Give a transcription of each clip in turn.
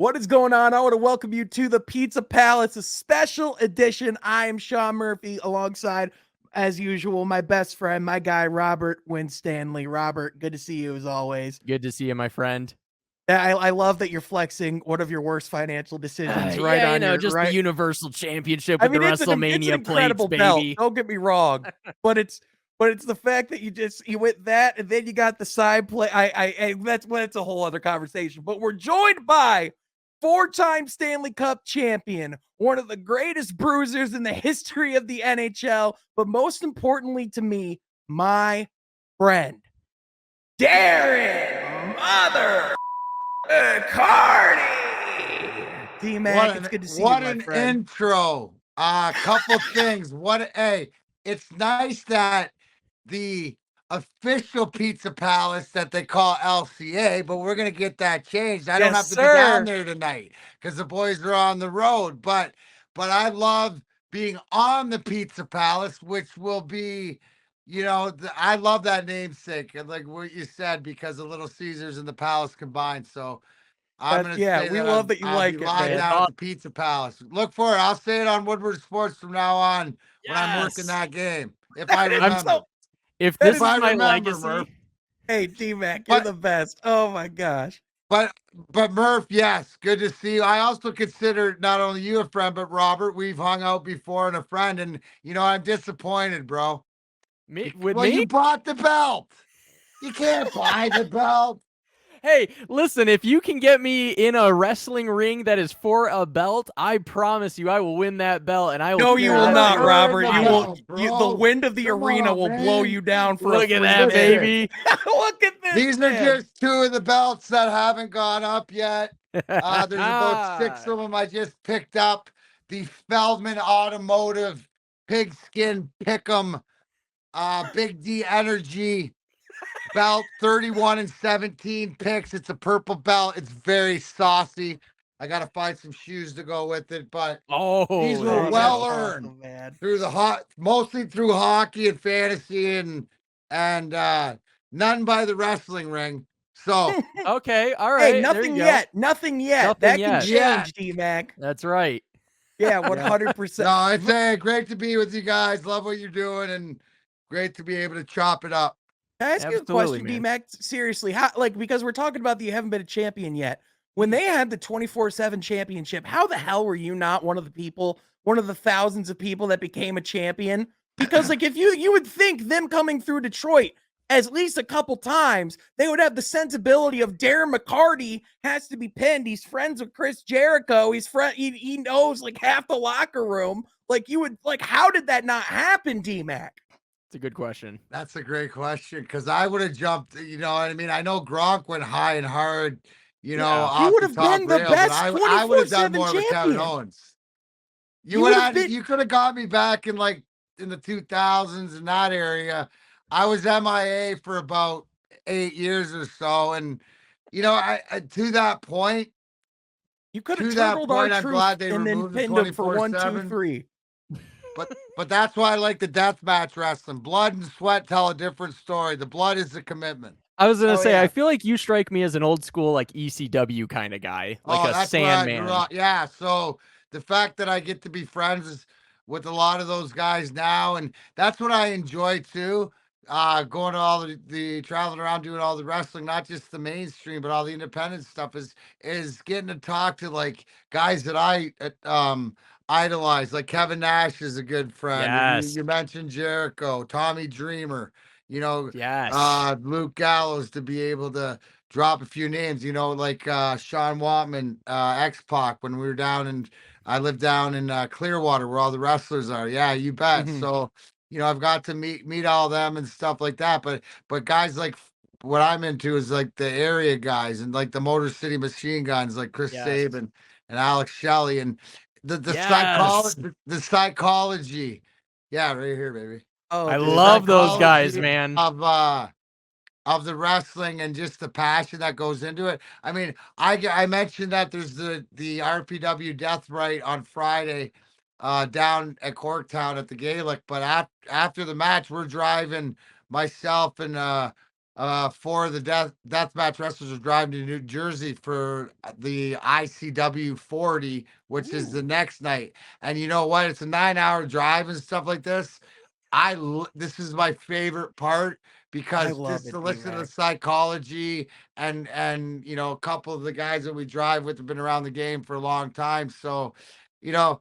What is going on? I want to welcome you to the Pizza Palace, a special edition. I am Sean Murphy, alongside, as usual, my best friend, my guy, Robert Winstanley. Robert, good to see you as always. Good to see you, my friend. I love that you're flexing one of your worst financial decisions right on your just right. the Universal Championship with the it's an WrestleMania incredible plates, belt. baby. Don't get me wrong, but it's the fact that you went that, and then you got the side play. That's a whole other conversation. But we're joined by four-time Stanley Cup champion, one of the greatest bruisers in the history of the NHL, but most importantly to me, my friend, Darren McCarty. dmac, it's good to see you, my friend. What an intro. A couple things. It's nice that the official Pizza Palace that they call LCA, but we're going to get that changed. I don't have to be down there tonight because the boys are on the road, but I love being on the Pizza Palace, which will be, I love that namesake, and like what you said, because the Little Caesars and the Palace combined. So I'm going to say we love that you like it, live man. down at the Pizza Palace. Look for it. I'll say it on Woodward Sports from now on when I'm working that game. If I remember. If this is my legacy. Murph. Hey, dmac, you're the best. Oh my gosh. But Murph, yes, good to see you. I also consider not only you a friend, but Robert. We've hung out before and a friend, and I'm disappointed, bro. You bought the belt. You can't buy the belt. Hey, listen, if you can get me in a wrestling ring that is for a belt, I promise you I will win that belt, and I will. No, you will not, Robert. The wind of the arena will blow you down for Look at that, baby. Look at this. These are just two of the belts that haven't gone up yet. There's about 6 of them I just picked up. The Feldman Automotive Pigskin Pick'em Big D Energy belt, 31 and 17 picks. It's a purple belt. It's very saucy. I got to find some shoes to go with it, but these were well earned through mostly through hockey and fantasy and none by the wrestling ring. So okay, all right. Hey, nothing yet. That can change, dmac. That's right. Yeah, 100%. No, it's great to be with you guys. Love what you're doing, and great to be able to chop it up. Can I ask you a question, dmac? Seriously, because we're talking about that you haven't been a champion yet. When they had the 24/7 championship, how the hell were you not one of the thousands of people that became a champion? Because if you would think them coming through Detroit at least a couple times, they would have the sensibility of Darren McCarty has to be pinned. He's friends with Chris Jericho. He knows half the locker room. How did that not happen, dmac? It's a good question. That's a great question, because I would have jumped. You know what I mean? I know Gronk went high and hard. He would have been the best. I would have done more with Kevin Owens. You could have got me back in the 2000s in that area. I was MIA for about 8 years or so, and to that point, you could have turned our I'm glad they removed the 24/7. But that's why I like the death match wrestling. Blood and sweat tell a different story. The blood is the commitment. I was gonna say, I feel like you strike me as an old school ECW kind of guy, a Sandman. Yeah. So the fact that I get to be friends with a lot of those guys now, and that's what I enjoy too. Going to all the traveling around, doing all the wrestling, not just the mainstream, but all the independent stuff is getting to talk to guys that I idolize. Like Kevin Nash is a good friend. Yes. You mentioned Jericho, Tommy Dreamer, yes. Luke Gallows, to be able to drop a few names, Sean Watman, X-Pac, when we were down I lived down in Clearwater where all the wrestlers are. Yeah, you bet. Mm-hmm. So, I've got to meet all them and stuff like that. But guys what I'm into is the area guys and the Motor City Machine Guns, like Chris Sabin and Alex Shelley, and the psychology. Yeah, right here, baby. Oh, I love those guys, man. Of the wrestling and just the passion that goes into it. I mean, I mentioned that there's the RPW Death Right on Friday down at Corktown at the Gaelic, but after the match, we're driving, myself and a 4 of the deathmatch wrestlers are driving to New Jersey for the ICW 40, which is the next night. And you know what? It's a 9-hour drive and stuff like this. This is my favorite part because love just it, to listen to the D-Mac. psychology and you know, a couple of the guys that we drive with have been around the game for a long time. So, you know,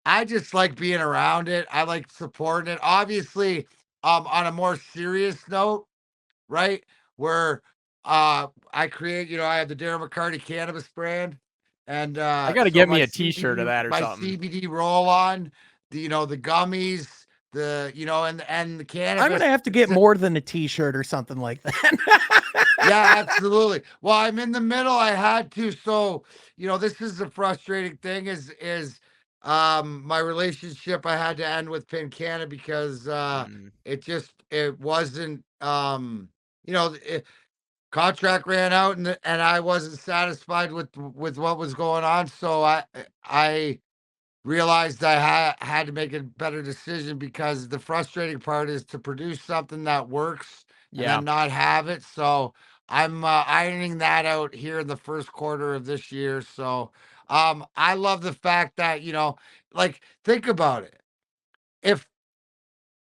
I just like being around it. I like supporting it. Obviously, on a more serious note, right? Where I create, you know, I have the Darren McCarty cannabis brand. And I got to so get me a t-shirt of that or my something. CBD roll on, the you know, the gummies, the you know, and the cannabis. I'm gonna have to get more than a t-shirt or something like that. Yeah, absolutely. Well, I'm in the middle. I had to. So, you know, this is the frustrating thing is my relationship I had to end with Pincana because it wasn't you know, contract ran out and I wasn't satisfied with what was going on. So I realized I had to make a better decision because the frustrating part is to produce something that works and Yeah. then not have it. So I'm ironing that out here in the first quarter of this year. So I love the fact that, you know, like think about it. If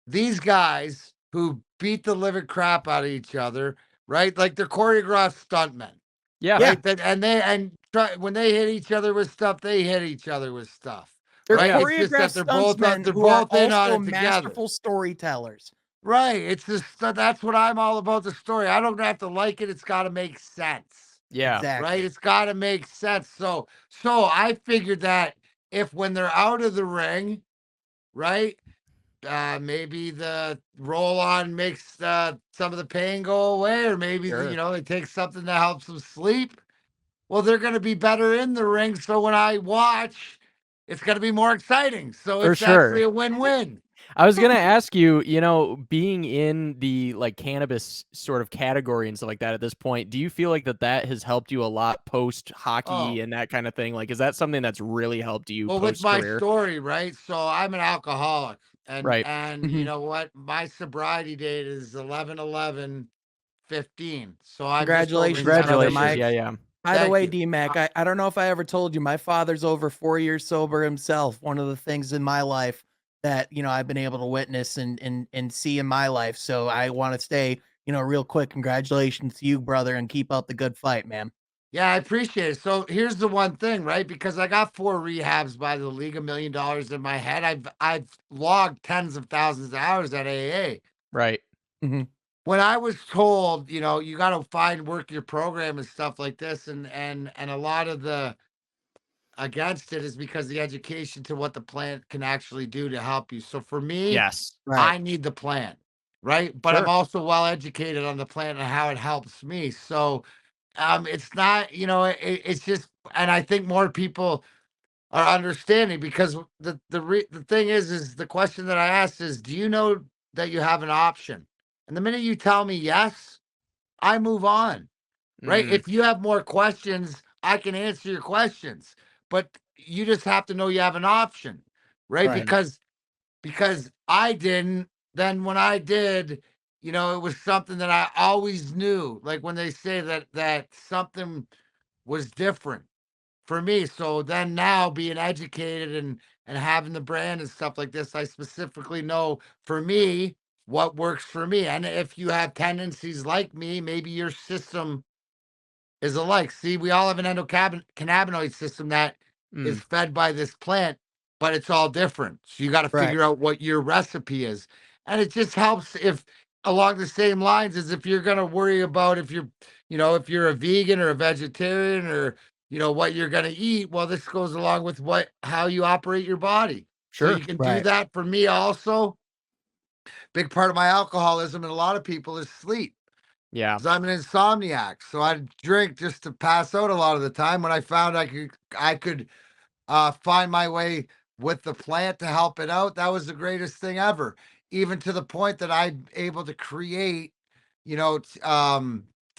these guys who beat the living crap out of each other, right? Like they're choreographed stuntmen. Yeah. Right. When they hit each other with stuff, they hit each other with stuff. They're Right. Yeah. It's just that choreographed stuntsmen they're who are both in on also it together. masterful storytellers. Right. It's just that's what I'm all about, the story. I don't have to like it. It's got to make sense. Yeah. Exactly. Right. It's got to make sense. So I figured that if when they're out of the ring, right, maybe the roll on makes some of the pain go away, or maybe you know, they take something that helps them sleep. Well, they're going to be better in the ring. So when I watch, it's going to be more exciting. So For it's sure. actually a win-win. I was gonna ask you, you know, being in the like cannabis sort of category and stuff like that at this point, do you feel like that has helped you a lot post hockey Oh, and that kind of thing? Like, is that something that's really helped you well, with post my career? story, right? So I'm an alcoholic, and Right. you know what? My sobriety date is 11/11/15. So I'm just over Congratulations, brother. 7 Congratulations. My years. Yeah, yeah. By the Thank way, you. D-Mac, I don't know if I ever told you, my father's over 4 years sober himself. One of the things in my life that, you know, I've been able to witness and see in my life. So I want to say, you know, real quick, congratulations to you, brother, and keep up the good fight, man. Yeah, I appreciate it. So here's the one thing, right? Because I got 4 rehabs by the league, $1 million in my head. I've logged tens of thousands of hours at AA. Right. Mhm. When I was told, you know, you got to work your program and stuff like this, and a lot of the against it is because the education to what the plant can actually do to help you. So for me, Yes. Right. I need the plant, right? But I'm Sure. also well educated on the plant and how it helps me. So it's not, you know, it's just, and I think more people are understanding because the thing is the question that I asked is, do you know that you have an option? And the minute you tell me yes, I move on, right? Mm, If you have more questions, I can answer your questions, but you just have to know you have an option, right? Right. Because I didn't, then when I did, you know, it was something that I always knew. Like when they say that something was different for me. So then now being educated and having the brand and stuff like this, I specifically know for me what works for me. And if you have tendencies like me, maybe your system is alike. See, we all have an endocannabinoid system that is mm. fed by this plant, but it's all different. So you got to Right. figure out what your recipe is. And it just helps if along the same lines as if you're going to worry about if you're, you know, if you're a vegan or a vegetarian or, you know, what you're going to eat. Well, this goes along with how you operate your body. So you Sure. can do Right. that for me also. Big part of my alcoholism and a lot of people is sleep. Yeah. 'Cause I'm an insomniac, so I drink just to pass out a lot of the time. When I found I could find my way with the plant to help it out, that was the greatest thing ever. Even to the point that I'm able to create, you know,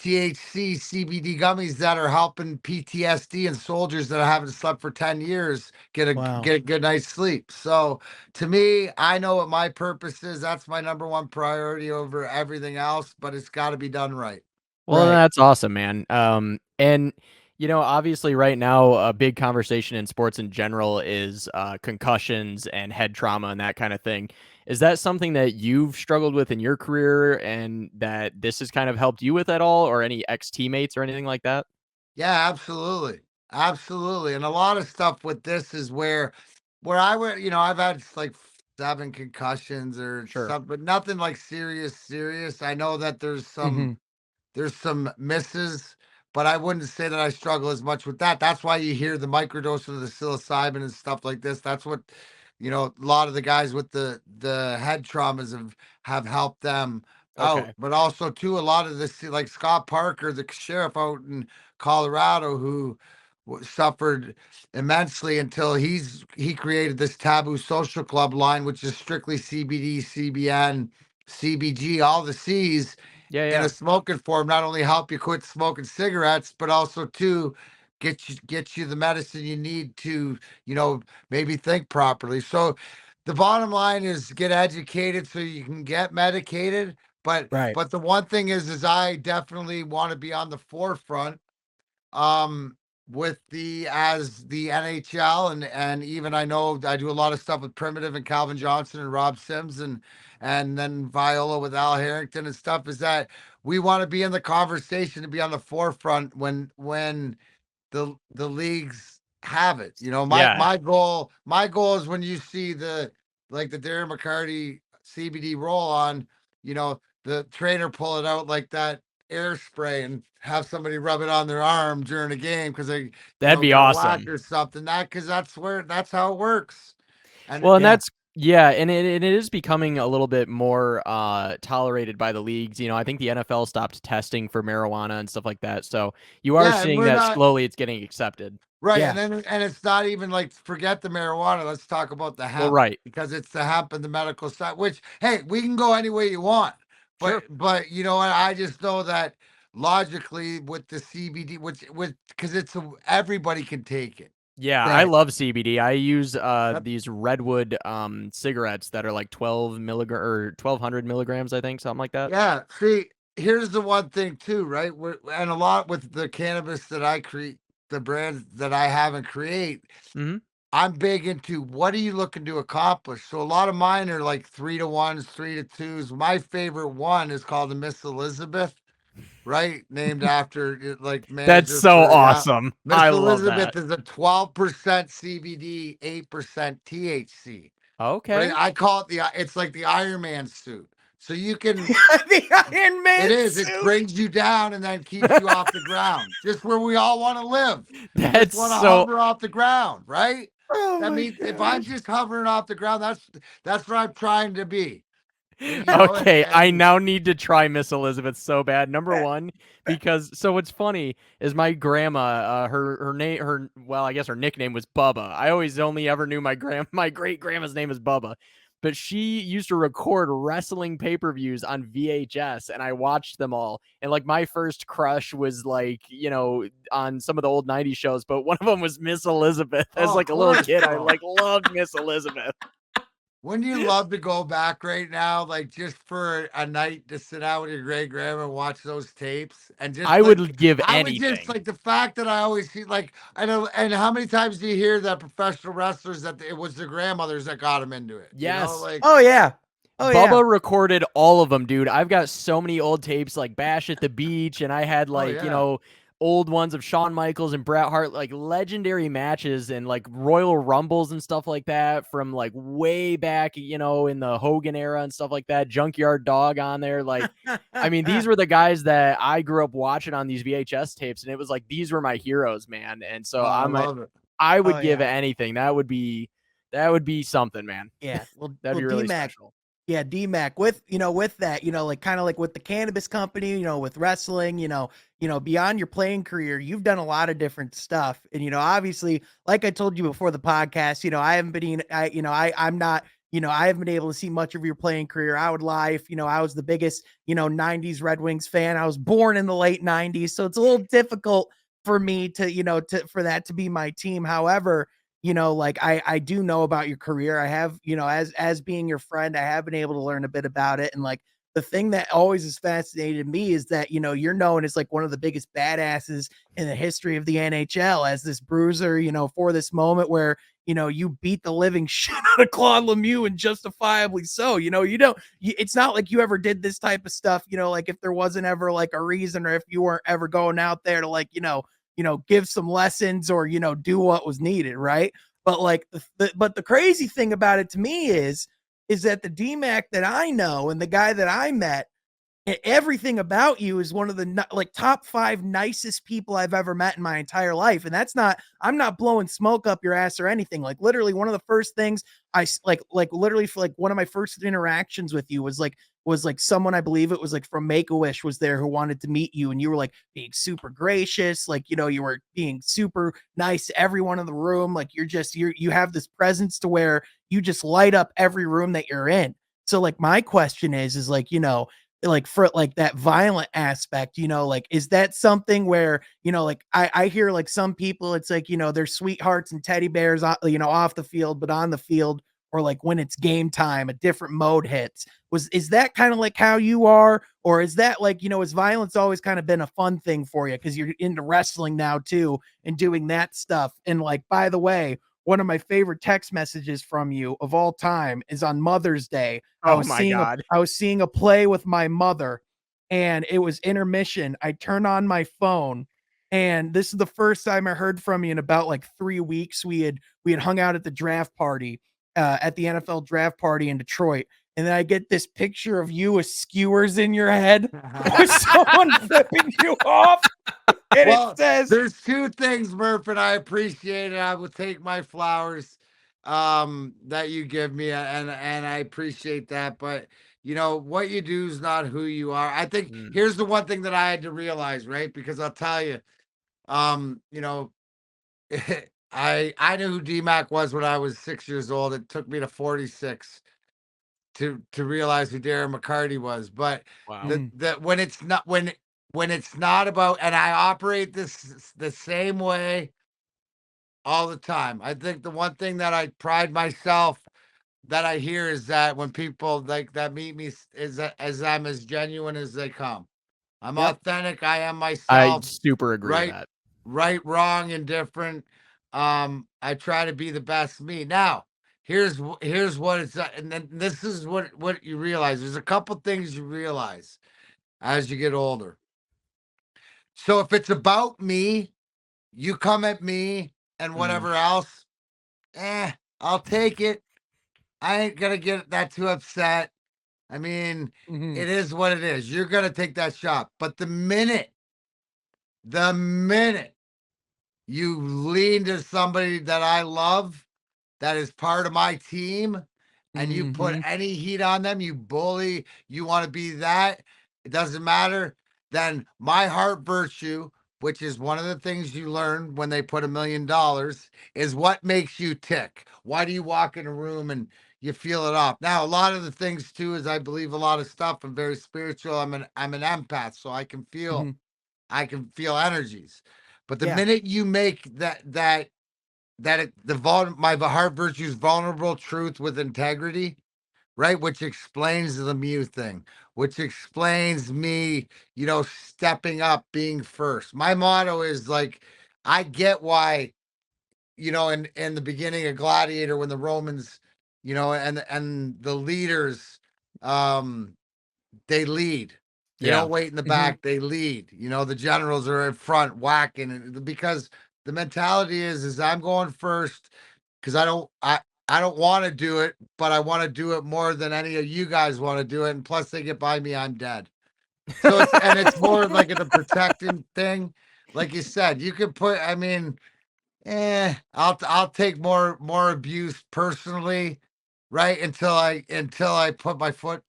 THC CBD gummies that are helping PTSD and soldiers that haven't slept for 10 years get a good night's sleep. So to me, I know what my purpose is. That's my number one priority over everything else, but it's got to be done right. Well, that's awesome, man. And obviously right now a big conversation in sports in general is concussions and head trauma and that kind of thing. Is that something that you've struggled with in your career and that this has kind of helped you with at all, or any ex-teammates or anything like that? Yeah, absolutely. Absolutely. And a lot of stuff with this is where I would, I've had like 7 concussions or Sure. something, but nothing like serious. I know that there's some misses, but I wouldn't say that I struggle as much with that. That's why you hear the microdose of the psilocybin and stuff like this. That's what, a lot of the guys with the head traumas have helped them out. Okay. But also too, a lot of this, like Scott Parker, the sheriff out in Colorado, who suffered immensely until he created this Taboo Social Club line, which is strictly CBD, CBN, CBG, all the C's Yeah, in yeah. a smoking form. Not only help you quit smoking cigarettes, but also to get you the medicine you need to, maybe think properly. So the bottom line is get educated so you can get medicated. But the one thing is I definitely want to be on the forefront with the NHL and even I know I do a lot of stuff with Primitive and Calvin Johnson and Rob Sims and then Viola with Al Harrington and stuff, is that we want to be in the conversation, to be on the forefront when the leagues have it. My goal is when you see the Darren McCarty CBD roll on, the trainer pull it out like that air spray and have somebody rub it on their arm during a game because they That'd be get a whack awesome. or something. Because that's how it works. And Well, and and it is becoming a little bit more tolerated by the leagues. I think the NFL stopped testing for marijuana and stuff like that. So you are seeing that slowly it's getting accepted. Right. Yeah. And it's not even like, forget the marijuana. Let's talk about the hemp. Well, right. Because it's the hemp and the medical side, which, hey, we can go any way you want. But, but you know what? I just know that logically with the CBD, because everybody can take it. Yeah, I love CBD. I use these Redwood cigarettes that are like 1200 milligrams, I think, something like that. Yeah. See, here's the one thing too, right? And a lot with the cannabis that I create, the brands that I have and create, I'm big into what are you looking to accomplish. So a lot of mine are like 3-to-1s, 3-to-2s. My favorite one is called the Miss Elizabeth. Right, named after like manager. That's so awesome. Miss I Elizabeth love is a 12% CBD, 8% THC. Okay, right? I call it it's like the Iron Man suit. So you can the Iron Man. It is. It brings you down and then keeps you off the ground. Just where we all want to live. That's want to so hover off the ground, right? Oh that means if I'm just hovering off the ground, that's what I'm trying to be. Okay, I now need to try Miss Elizabeth so bad. Number one, because so what's funny is my grandma, I guess her nickname was Bubba. I always only ever knew my great grandma's name is Bubba, but she used to record wrestling pay-per-views on VHS, and I watched them all. And like my first crush was like on some of the old '90s shows, but one of them was Miss Elizabeth. As like a little kid, I like loved Miss Elizabeth. Wouldn't you love to go back right now, like just for a night to sit out with your great grandma and watch those tapes? And just I would give anything. I would just like the fact that I always see I know. And how many times do you hear that professional wrestlers that it was their grandmothers that got them into it? Yes. Oh yeah. Oh, Bubba recorded all of them, dude. I've got so many old tapes like Bash at the Beach, and I had like old ones of Shawn Michaels and Bret Hart, like legendary matches and like Royal Rumbles and stuff like that from like way back, in the Hogan era and stuff like that. Junkyard Dog on there. Like, I mean, these were the guys that I grew up watching on these VHS tapes, and it was like, these were my heroes, man. And so I would give anything. That would be something, man. Yeah. Well, that'd be really special. Yeah, DMAC with that, like kind of like with the cannabis company, with wrestling, beyond your playing career, you've done a lot of different stuff. And, obviously, like I told you before the podcast, I haven't been, I'm not, I haven't been able to see much of your playing career. I would lie if, I was the biggest, 90s Red Wings fan. I was born in the late 90s. So it's a little difficult for me to, for that to be my team. However, like I do know about your career. I have, as being your friend, I have been able to learn a bit about it. And like the thing that always has fascinated me is that, you're known as like one of the biggest badasses in the history of the NHL as this bruiser, for this moment where, you beat the living shit out of Claude Lemieux, and justifiably so. It's not like you ever did this type of stuff, like if there wasn't ever like a reason, or if you weren't ever going out there to like, give some lessons or, do what was needed. Right. But like, but the crazy thing about it to me is that the DMAC that I know and the guy that I met, everything about you is one of the like top 5 nicest people I've ever met in my entire life. And I'm not blowing smoke up your ass or anything. Like literally one of the first things I like literally for like one of my first interactions with you was like someone, I believe it was like from Make-A-Wish, was there who wanted to meet you. And you were like being super gracious. Like, you were being super nice to everyone in the room. Like you have this presence to where you just light up every room that you're in. So like my question is like, like for like that violent aspect, like, is that something where, like I hear like some people, it's like, they're sweethearts and teddy bears, off the field, but on the field, or like when it's game time, a different mode hits. Is that kind of like how you are? Or is that like, is violence always kind of been a fun thing for you? Cause you're into wrestling now too, and doing that stuff. And like, by the way, one of my favorite text messages from you of all time is on Mother's Day. Oh my God. I was seeing a play with my mother, and it was intermission. I turned on my phone, and this is the first time I heard from you in about like 3 weeks. We had hung out at the draft party, at the NFL draft party in Detroit. And then I get this picture of you with skewers in your head with someone flipping you off. And it says, there's 2 things, Murph, and I appreciate it. I will take my flowers that you give me, and I appreciate that. But what you do is not who you are. I think here's the one thing that I had to realize, right? Because I'll tell you, I knew who DMAC was when I was 6 years old. It took me to 46 to realize who Darren McCarty was. But wow. that when it's not about, and I operate this the same way all the time. I think the one thing that I pride myself that I hear is that when people like that meet me is that as I'm as genuine as they come. I'm authentic. I am myself. I super agree with that. Right, wrong, indifferent. I try to be the best me. Now, here's what it's, and then this is what you realize. There's a couple things you realize as you get older. So if it's about me, you come at me and whatever else, I'll take it. I ain't gonna get that too upset. I mean, it is what it is. You're gonna take that shot. But the minute you lean to somebody that I love, that is part of my team, and you put any heat on them, you bully, you want to be that, it doesn't matter, then my heart virtue, which is one of the things you learn when they put $1 million, is what makes you tick. Why do you walk in a room and you feel it off? Now, a lot of the things too is I believe a lot of stuff. I'm very spiritual. I'm an empath, so I can feel energies. But the minute you make my heart virtue's vulnerable truth with integrity, right? Which explains the Mew thing, which explains me, stepping up, being first. My motto is like, I get why, in the beginning of Gladiator, when the Romans, and the leaders, they lead. They don't wait in the back. They lead. The generals are in front whacking, because the mentality is I'm going first because I don't want to do it, but I want to do it more than any of you guys want to do it. And plus, they get by me, I'm dead. So it's more like a protecting thing. Like you said, you could put. I mean, I'll take more abuse personally, right? Until I put my foot.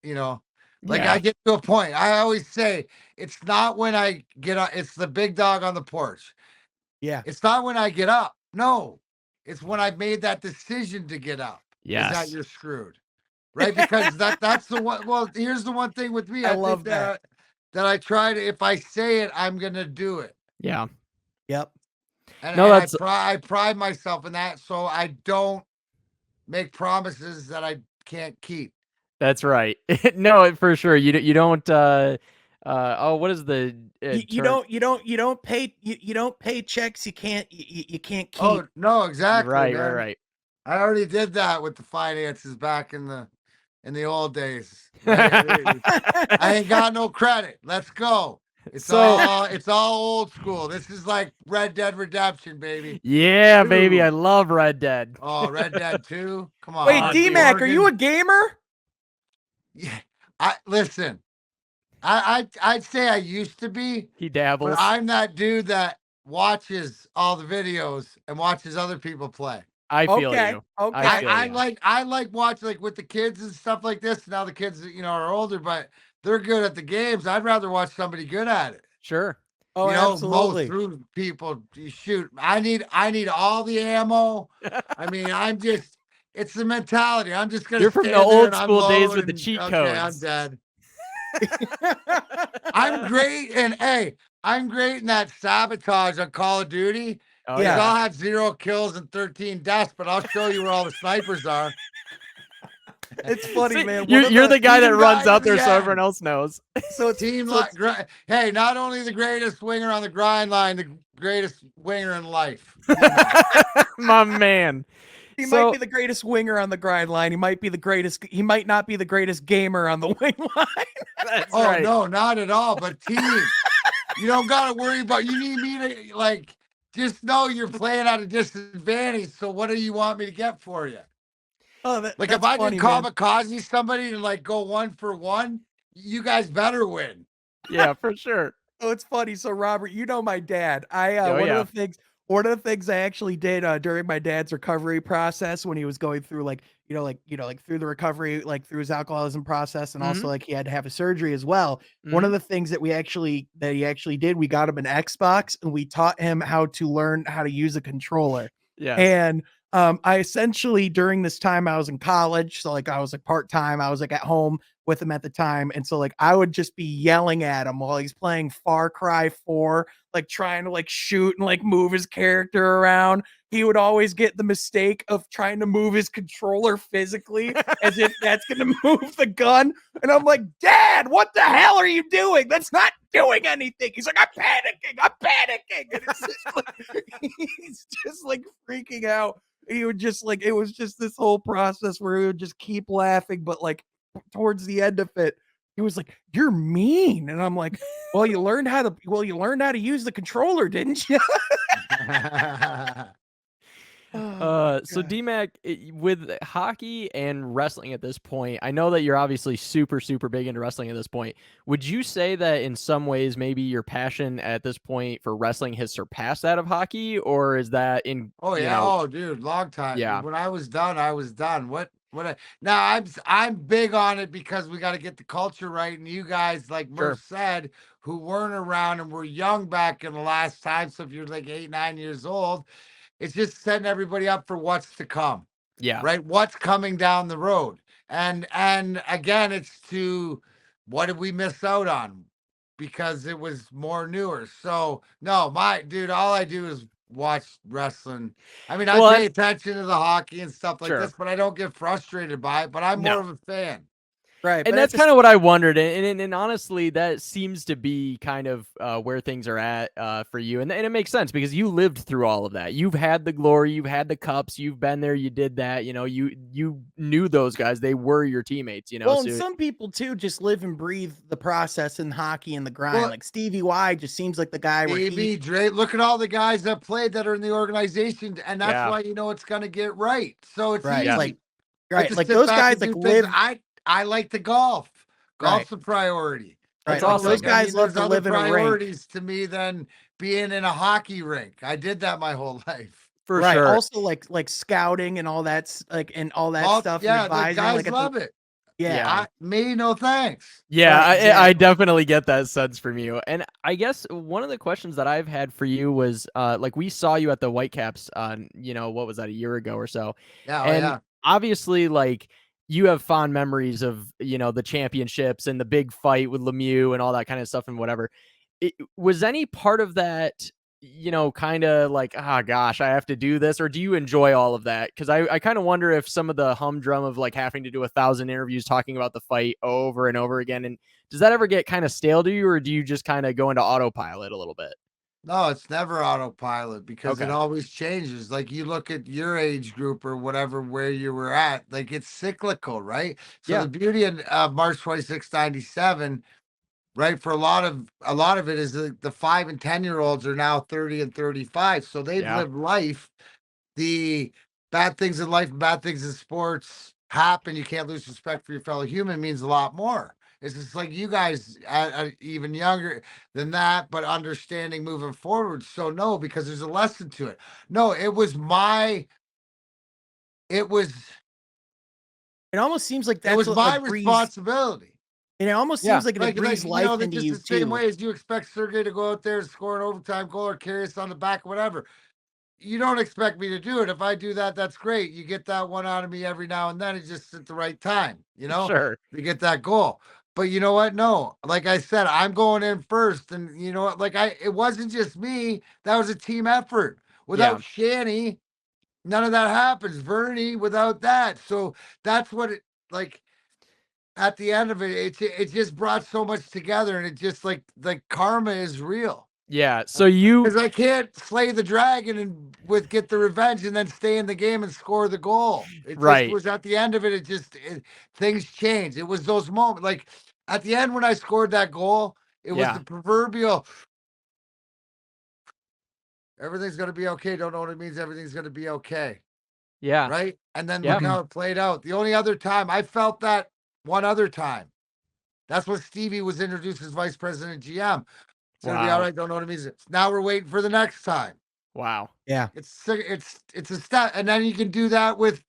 I get to a point. I always say it's not when I get up. It's the big dog on the porch. Yeah. It's not when I get up. No, it's when I've made that decision to get up. Yes. Is that you're screwed. right? Because that's the one. Well, here's the one thing with me. I I love think that I try to, if I say it, I'm gonna do it. Yeah. Yep. And, No, that's I pride myself in that, so I don't make promises that I can't keep. That's right. No, for sure. You don't. Oh, what is the You term? don't pay checks you can't keep. Oh no, exactly, Right. man. I already did that with the finances back in the old days. Right? I ain't got no credit. Let's go. It's all old school. This is like Red Dead Redemption, baby. Yeah, baby. I 2. love Red Dead. Oh, Red Dead 2. Come on. Wait, dude. DMAC, are you a gamer? Yeah. Listen. I'd say I used to be, He dabbles. but I'm that dude that watches all the videos and watches other people play. I feel Okay, you. okay. I feel you. I like watching like with the kids and stuff like this. Now the kids, are older, but they're good at the games. I'd rather watch somebody good at it. Sure. Oh, Mow absolutely. through people. You shoot. I need all the ammo. I mean, it's the mentality. I'm just gonna. You're from the stand there old and school days with the unload cheat and, codes. Okay, I'm dead. I'm great, and hey, I'm great in that sabotage on Call of Duty. Oh, Yeah. I'll have 0 kills and 13 deaths, but I'll show you where all the snipers are. It's funny, See, man. You're the guy that team runs guy out at the there so end. everyone else knows. So it's Team so it's- hey, not only the greatest winger on the grind line, the greatest winger in life. My man. he So- might be the greatest winger on the grind line. He might not be the greatest gamer on the wing line. That's Oh right. no, not at all. But team, you don't gotta worry about. You need me to like just know you're playing at a disadvantage. So what do you want me to get for you? Oh, Like that's if I funny, can man. kamikaze somebody and like go 1-for-1, you guys better win. Yeah, for sure. Oh, it's funny. So, Robert, you know my dad. Oh, one yeah. of the things I actually did during my dad's recovery process when he was going through like through the recovery, like through his alcoholism process, and also like he had to have a surgery as well. One of the things that he actually did, we got him an Xbox and we taught him how to learn how to use a controller. Yeah. And I essentially during this time I was in college, so like I was like part-time, I was like at home with him at the time, and so like I would just be yelling at him while he's playing Far Cry 4, like trying to like shoot and like move his character around. He would always get the mistake of trying to move his controller physically as if that's going to move the gun, and I'm like, Dad, what the hell are you doing? That's not doing anything. He's like, I'm panicking, and it's just like, he's just like freaking out. He would just like, it was just this whole process where he would just keep laughing, but like towards the end of it, he was like, "You're mean," and I'm like, "Well, you learned how to use the controller, didn't you?" So DMAC, with hockey and wrestling at this point, I know that you're obviously super, super big into wrestling at this point. Would you say that in some ways, maybe your passion at this point for wrestling has surpassed that of hockey, or is that in? Oh yeah, oh dude, long time. Yeah. When I was done, I was done. Now I'm big on it because we got to get the culture right, and you guys, like Murph said, who weren't around and were young back in the last time. So if you're like 8, 9 years old, it's just setting everybody up for what's to come. Yeah. Right. What's coming down the road. And again, it's to what did we miss out on? Because it was more newer. So no, all I do is watch wrestling. I mean, I pay attention to the hockey and stuff like this, but I don't get frustrated by it. But I'm more of a fan. Right. And that's kind of what I wondered. And honestly, that seems to be kind of where things are at for you. And it makes sense because you lived through all of that. You've had the glory, you've had the cups, you've been there, you did that. You knew those guys. They were your teammates, Well, so and some people too just live and breathe the process in hockey and the grind. Well, like Stevie Y just seems like the guy where Maybe Dre, look at all the guys that played that are in the organization, and that's why it's gonna get right. So it's easy. Like those guys like live. I like the golf. Golf's a priority. Right. awesome. Those guys love to live in a rink. Priorities to me than being in a hockey rink. I did that my whole life. for sure. Also like scouting and all that stuff. Yeah, and the advising. guys Like love it. Yeah. Me, no thanks. Yeah, Right, I definitely get that sense from you. And I guess one of the questions that I've had for you was, like we saw you at the Whitecaps on, what was that, a year ago or so? Yeah, and obviously, like, you have fond memories of, the championships and the big fight with Lemieux and all that kind of stuff and whatever. Was any part of that, kind of like, oh gosh, I have to do this, or do you enjoy all of that? Because I kind of wonder if some of the humdrum of like having to do 1,000 interviews talking about the fight over and over again, and does that ever get kind of stale to you, or do you just kind of go into autopilot a little bit? No, it's never autopilot because it Okay. always changes. Like you look at your age group or whatever, where you were at, like it's cyclical, right? So Yeah. the beauty of March 26, 97, right? For a lot of it is the 5 and 10-year-olds are now 30 and 35. So they've Yeah. lived life. The bad things in life and bad things in sports happen. You can't lose respect for your fellow human means a lot more. It's just like you guys even younger than that, but understanding moving forward. So no, because there's a lesson to it. No, it was It almost seems like it that's was what my like breeze. responsibility. And it almost Yeah. seems like it Like breathes life that's into just you the same too. way as you expect Sergey to go out there and score an overtime goal or carry us on the back, whatever. You don't expect me to do it. If I do that, that's great. You get that one out of me every now and then. It's just at the right time, Sure. to get that goal. But you know what? No, like I said, I'm going in first. And you know what? It wasn't just me. That was a team effort. Yeah. Without Shanny, none of that happens. Vernie, without that. So that's what it like at the end of it, it just brought so much together, and it just like karma is real. Yeah. So you, Because I can't slay the dragon and get the revenge and then stay in the game and score the goal. It just right. was at the end of it. Things changed. It was those moments, like at the end when I scored that goal. It was Yeah. the proverbial. Everything's gonna be okay. Don't know what it means. Everything's gonna be okay, Yeah. right? And then Yeah. look how it played out. The only other time I felt that one other time. That's when Stevie was introduced as vice president GM. It's gonna be all Wow. right. Don't know what it means. Now we're waiting for the next time. Wow. Yeah. It's a step, and then you can do that with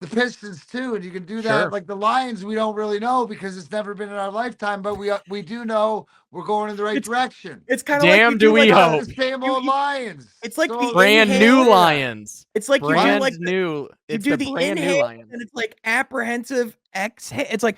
the Pistons too, and you can do that Sure. like the Lions. We don't really know because it's never been in our lifetime, but we do know we're going in the right direction. It's kind of like Damn, you do do we like hope. The same old Lions. it's like the Brand new inhale. Lions. It's like you do Brand like new. you It's do the the brand new inhale Lions. and it's like apprehensive exhale. It's like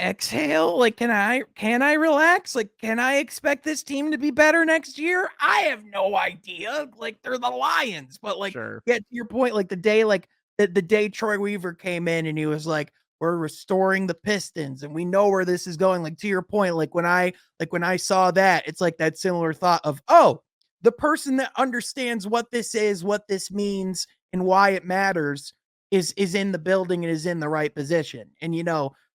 exhale. Like, can I relax? Like, can I expect this team to be better next year? I have no idea. Like, they're the Lions, but like, Sure. yeah, to your point, like the day, like the day Troy Weaver came in and he was like, we're restoring the Pistons and we know where this is going. Like, to your point, like when I saw that, it's like that similar thought of, oh, the person that understands what this is, what this means, and why it matters is in the building and is in the right position. And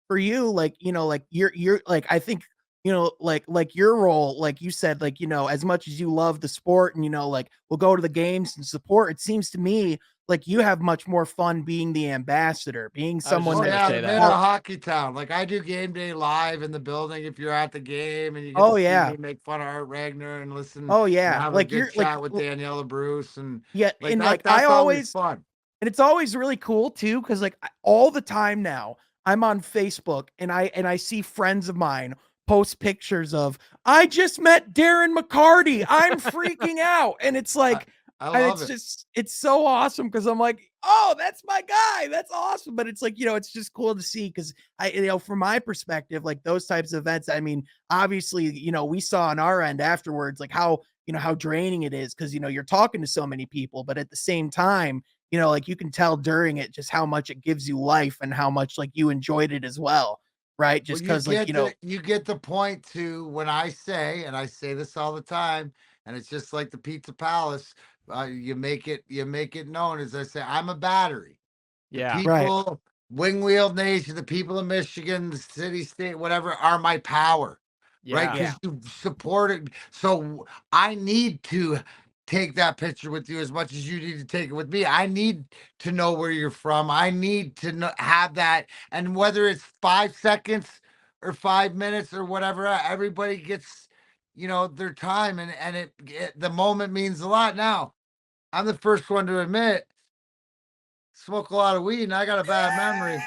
for you, like like you're like I think like your role, like you said, like as much as you love the sport and like we'll go to the games and support. It seems to me like you have much more fun being the ambassador, being I was just someone Oh gonna that. yeah, say the man that. of hockey town. Like I do game day live in the building. If you're at the game and you get to Oh see yeah, me make fun of Art Ragnar and listen oh and yeah, have a like good you're like chat with Daniela Bruce and yeah, like and that. like I That's always always. fun. And it's always really cool too, because like all the time now, I'm on Facebook and I see friends of mine post pictures of I just met Darren McCarty. I'm freaking out. And it's I, like, I and love it's it. just it's so awesome because I'm like, oh, that's my guy. That's awesome. But it's like, it's just cool to see because from my perspective, like those types of events, I mean, obviously, we saw on our end afterwards, like how draining it is because you're talking to so many people, but at the same time, like you can tell during it just how much it gives you life and how much like you enjoyed it as well. Right. Well, Just because like, you get the point to when I say, and I say this all the time, and it's just like the Pizza Palace. You make it known as I say, I'm a battery. The Yeah. right. people, Wing Wheel Nation, the people of Michigan, the city, state, whatever, are my power, right? Yeah. Because you supported. So I need to take that picture with you as much as you need to take it with me. I need to know where you're from. I need to have that. And whether it's 5 seconds or 5 minutes or whatever, everybody gets, their time and the moment means a lot. Now, I'm the first one to admit smoke a lot of weed and I got a bad memory.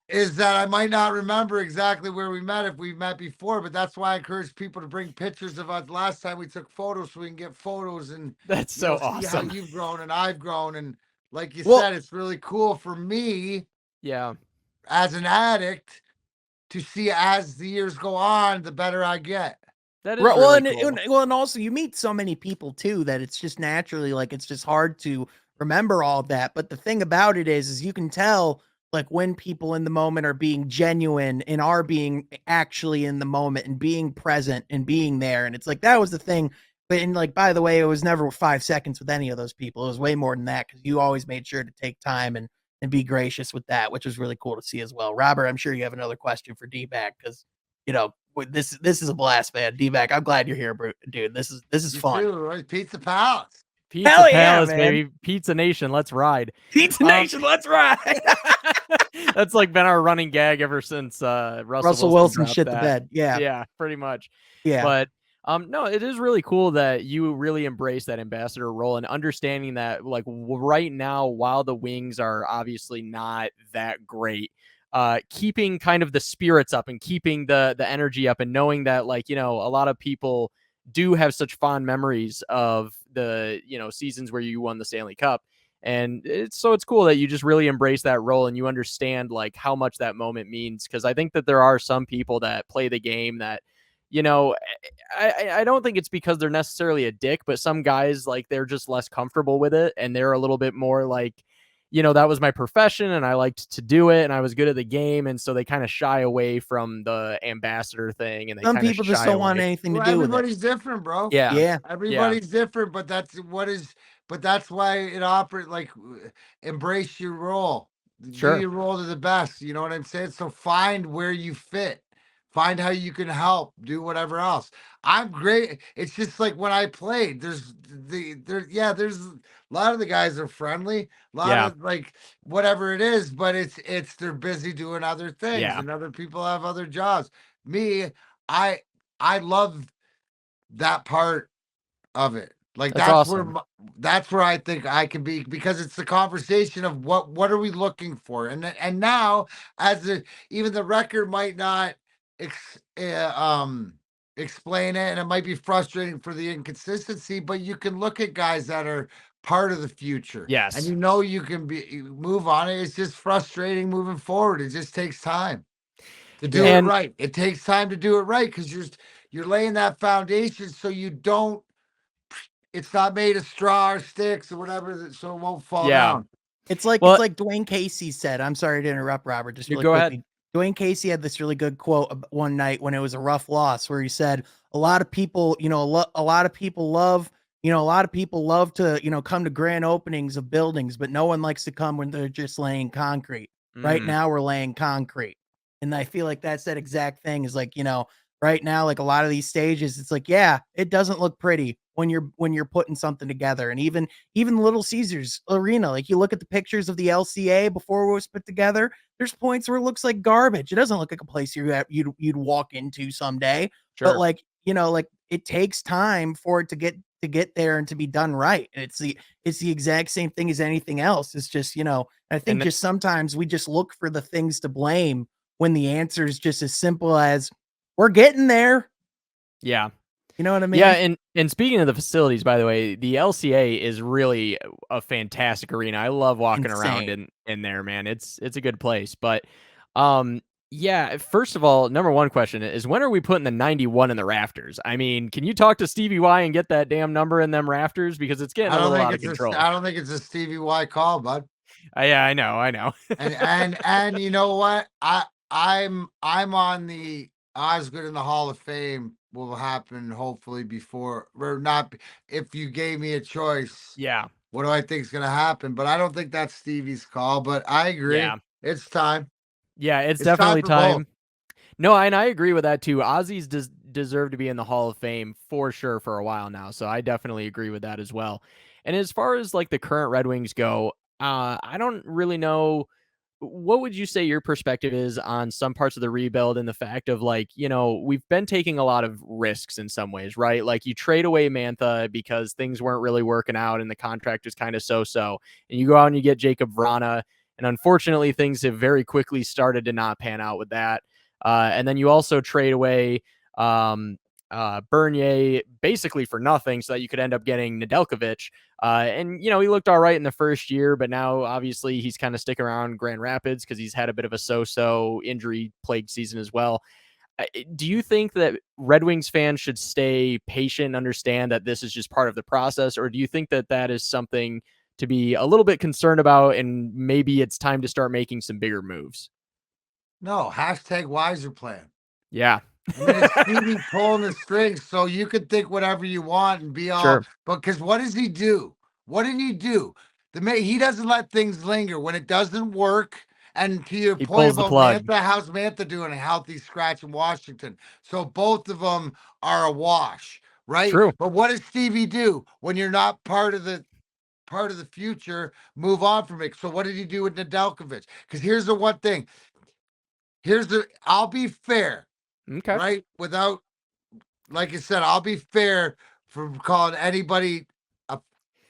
Is that I might not remember exactly where we met if we met before, but that's why I encourage people to bring pictures of us last time we took photos so we can get photos and That's so see how awesome. you've grown and I've grown. And like you Well, said, it's really cool for me Yeah. As an addict, to see as the years go on, the better I get. That is really cool. And also you meet so many people too that it's just naturally like it's just hard to remember all of that. But the thing about it is you can tell like when people in the moment are being genuine and are being actually in the moment and being present and being there. And it's like that was the thing. But and like by the way, it was never 5 seconds with any of those people. It was way more than that because you always made sure to take time and be gracious with that, which was really cool to see as well. Robert, I'm sure you have another question for D-back because you know this is a blast, man. D-back, I'm glad you're here, dude. This is You fun. too, right? Pizza Palace. Pizza Hell yeah, Palace, man. baby. Pizza Nation, let's ride. Pizza Nation, let's ride. That's like been our running gag ever since Russell Wilson dropped shit that. the bed. Yeah. Yeah, pretty much. Yeah. But no, it is really cool that you really embrace that ambassador role and understanding that like right now, while the Wings are obviously not that great, keeping kind of the spirits up and keeping the energy up and knowing that like, you know, a lot of people do have such fond memories of the, you know, seasons where you won the Stanley Cup. And it's cool that you just really embrace that role and you understand like how much that moment means. Cause I think that there are some people that play the game that, you know, I don't think it's because they're necessarily a dick, but some guys like they're just less comfortable with it and they're a little bit more like, you know, that was my profession and I liked to do it and I was good at the game. And so they kind of shy away from the ambassador thing and they Some kind of people just shy don't want away. anything to Well, do with it. everybody's different, bro. Yeah. Yeah. Everybody's different, but that's why it operates like embrace your role. Sure. Do your role to the best. You know what I'm saying? So find where you fit. Find how you can help. Do whatever else. I'm great. It's just like when I played. There's a lot of the guys are friendly. A lot of like whatever it is, but it's they're busy doing other things, and other people have other jobs. Me, I love that part of it. Like That's awesome. that's where I think I can be, because it's the conversation of what are we looking for, and now even the record might not explain it, and it might be frustrating for the inconsistency, but you can look at guys that are part of the future. Yes. And you know you can move on it. It's just frustrating moving forward. It just takes time to do it right. It takes time to do it right because you're laying that foundation so you don't. It's not made of straw or sticks or whatever, so it won't fall down. It's like Dwayne Casey said. I'm sorry to interrupt, Robert. Just really quickly. Ahead. Dwayne Casey had this really good quote one night when it was a rough loss, where he said, "A lot of people, a lot of people love to, come to grand openings of buildings, but no one likes to come when they're just laying concrete. Right now, we're laying concrete." And I feel like that's that exact thing is like, right now, like a lot of these stages, it's like, yeah, it doesn't look pretty when you're putting something together. And even Little Caesars Arena, like you look at the pictures of the LCA before it was put together, there's points where it looks like garbage. It doesn't look like a place you'd walk into someday. Sure. But like, like it takes time for it to get there and to be done right. And it's the exact same thing as anything else. It's just, I think just sometimes we just look for the things to blame when the answer is just as simple as we're getting there. Yeah. You know what I mean? Yeah, and speaking of the facilities, by the way, the LCA is really a fantastic arena. I love walking around in there, man. It's a good place. But yeah, first of all, number one question is, when are we putting the 91 in the rafters? I mean, can you talk to Stevie Y and get that damn number in them rafters? Because it's getting a little out of control. I don't think it's a Stevie Y call, bud. Yeah, I know. and you know what? I'm on the Osgood in the Hall of Fame will happen hopefully before, or not, if you gave me a choice. Yeah. What do I think is going to happen? But I don't think that's Stevie's call, but I agree. Yeah. It's time. Yeah, it's definitely time. No, and I agree with that too. Ozzy's deserve to be in the Hall of Fame for sure for a while now. So I definitely agree with that as well. And as far as like the current Red Wings go, I don't really know. What would you say your perspective is on some parts of the rebuild and the fact of like, we've been taking a lot of risks in some ways, right? Like you trade away Mantha because things weren't really working out and the contract was kind of so-so. And you go out and you get Jacob Vrana. And unfortunately, things have very quickly started to not pan out with that. And then you also trade away Bernier basically for nothing so that you could end up getting Nedeljkovic. And, you know, he looked all right in the first year, but now obviously he's kind of sticking around Grand Rapids because he's had a bit of a so-so injury plagued season as well. Do you think that Red Wings fans should stay patient and understand that this is just part of the process? Or do you think that that is something to be a little bit concerned about and maybe it's time to start making some bigger moves? No, #yzerman. Yeah. I mean, it's Stevie pulling the strings, so you could think whatever you want and be all, Sure. but because what does he do? What did he do? He doesn't let things linger when it doesn't work. And to your He point pulls the about plug. Mantha, how's Mantha doing a healthy scratch in Washington? So both of them are a wash, right? True. But what does Stevie do when you're not part of the future? Move on from it. So what did he do with Nedeljkovic? Because here's the one thing. I'll be fair. Okay. Right? Without, like I said, I'll be fair for calling anybody a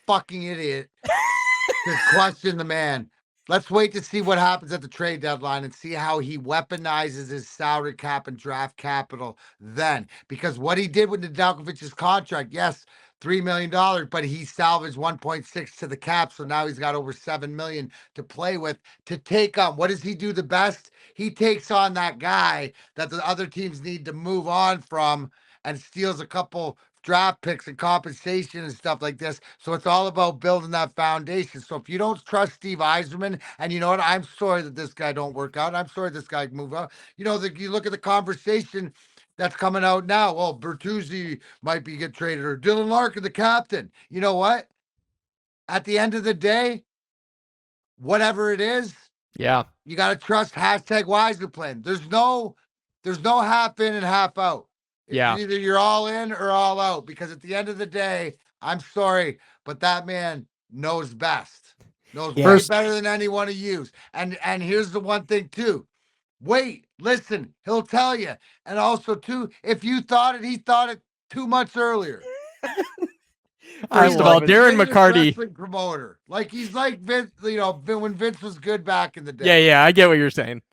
fucking idiot to question the man. Let's wait to see what happens at the trade deadline and see how he weaponizes his salary cap and draft capital then. Because what he did with Nedeljkovic's contract, yes, $3 million, but he salvaged 1.6 to the cap. So now he's got over 7 million to play with to take on. What does he do the best? He takes on that guy that the other teams need to move on from and steals a couple draft picks and compensation and stuff like this. So it's all about building that foundation. So if you don't trust Steve Yzerman, and you know what, I'm sorry that this guy don't work out. I'm sorry this guy move out. You know, you look at the conversation that's coming out now. Well, Bertuzzi might be get traded or Dylan Larkin, the captain. You know what? At the end of the day, whatever it is, Yeah, you got to trust #YzerPlan. There's no half in and half out. Yeah. Either you're all in or all out, because at the end of the day, I'm sorry, but that man knows best. Knows way better than any one of you. And here's the one thing too. Wait, listen, he'll tell you. And also too, if you thought it, he thought it 2 months earlier. First of all, Darren McCarty, wrestling promoter. Like he's like Vince, you know, when Vince was good back in the day. Yeah, I get what you're saying.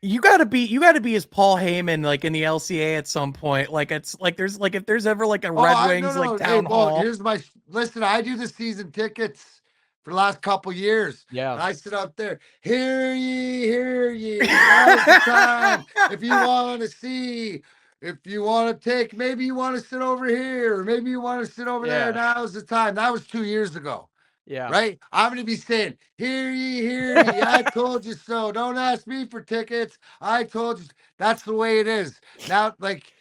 You gotta be as Paul Heyman, like in the LCA at some point. Like it's like there's like if there's ever like a Red Wings like town hall. Here's my listen. I do the season tickets for the last couple years. Yeah. And I sit up there. Hear ye. Now's the time. If you want to see, if you want to take, maybe you want to sit over here, or maybe you want to sit over there. Now's the time. That was 2 years ago. Yeah. Right? I'm going to be saying, hear ye. I told you so. Don't ask me for tickets. I told you. That's the way it is. Now, like,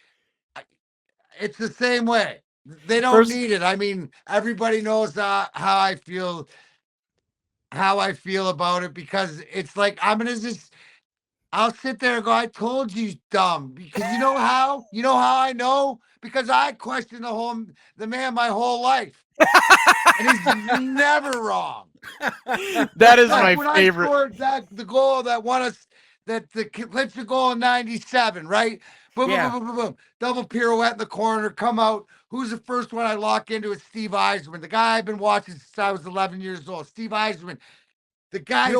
it's the same way. They don't need it. I mean, everybody knows how I feel about it, because it's like, I'll sit there and go, I told you, dumb. Because you know how I know? Because I questioned the man my whole life. And he's never wrong. That is like my favorite. I scored the goal that won us, the clinched the goal in '97, right? Boom, boom, boom, boom, boom. Double pirouette in the corner, come out. Who's the first one I lock into? Is Steve Yzerman, the guy I've been watching since I was 11 years old. Steve Yzerman, the guy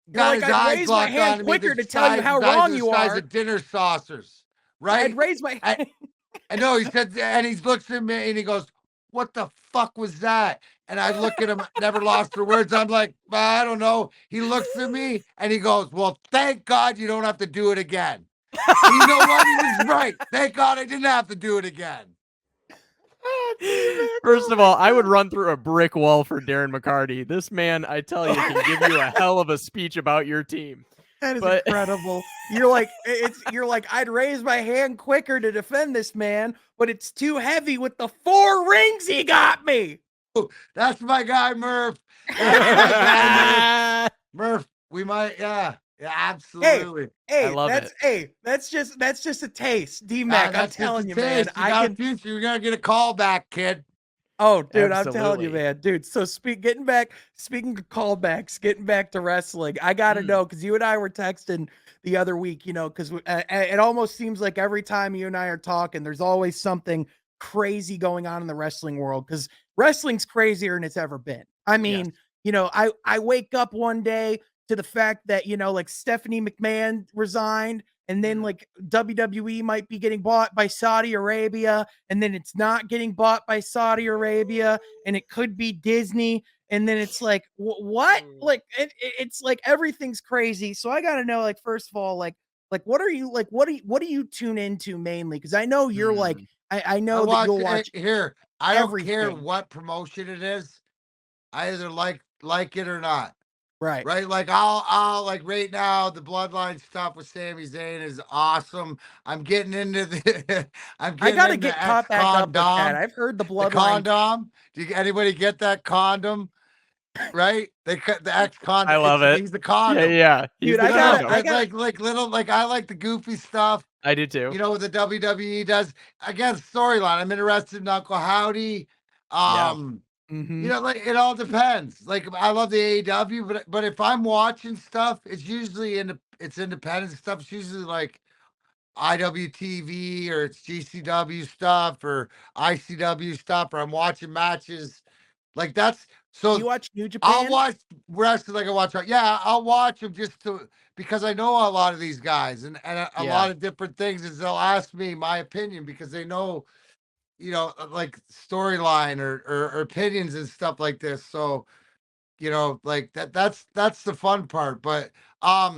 got his eyes locked on me quicker to tell you how wrong you are. Of dinner saucers, right? I'd raise my hand. I know, he said, and he looks at me and he goes, what the fuck was that? And I look at him, never lost for words. I'm like, I don't know. He looks at me and he goes, well, thank God you don't have to do it again. And you know what? He was right. Thank God I didn't have to do it again. First of all, I would run through a brick wall for Darren McCarty. This man, I tell you, can give you a hell of a speech about your team. That is incredible. You're like, I'd raise my hand quicker to defend this man, but it's too heavy with the 4 rings he got me. That's my guy, Murph. Murph, we might, yeah, absolutely. I love it. That's just a taste. DMAC, I'm telling you, man. Future. You're gonna get a call back, kid. Oh, dude, I'm telling you, man, dude. So speaking of callbacks, getting back to wrestling, I gotta know, because you and I were texting the other week, you know, because it almost seems like every time you and I are talking, there's always something crazy going on in the wrestling world, because wrestling's crazier than it's ever been. I mean, you know, I wake up one day to the fact that, you know, like Stephanie McMahon resigned, and then like WWE might be getting bought by Saudi Arabia, and then it's not getting bought by Saudi Arabia, and it could be Disney, and then it's like what? Like it's like everything's crazy. So I gotta know, like, first of all, like what are you like? What do you tune into mainly? Because I know you're like I know that you'll watch here. I don't care everything. what promotion it is. I either like it or not. Right. Right. Like I'll like right now, the bloodline stuff with Sami Zayn is awesome. I'm getting into the I gotta get caught back up with that. condom. I've heard the The bloodline. condom. Anybody get that condom? Right? They cut the ex condom. I love it. He's the condom. Yeah. Dude, the I gotta- condom. I got- like little, like I like the goofy stuff. I do too. You know what the WWE does? Again, storyline. I'm interested in Uncle Howdy. You know, like it all depends. Like I love the AEW, but if I'm watching stuff, it's usually it's independent stuff. It's usually like IWTV or it's GCW stuff or ICW stuff, or I'm watching matches. Like that's so. You watch New Japan? I'll watch wrestling like I watch. Yeah, I'll watch them just because I know a lot of these guys and a lot of different things. And they'll ask me my opinion because they know, you know, like storyline or opinions and stuff like this. So, you know, like that's the fun part. But I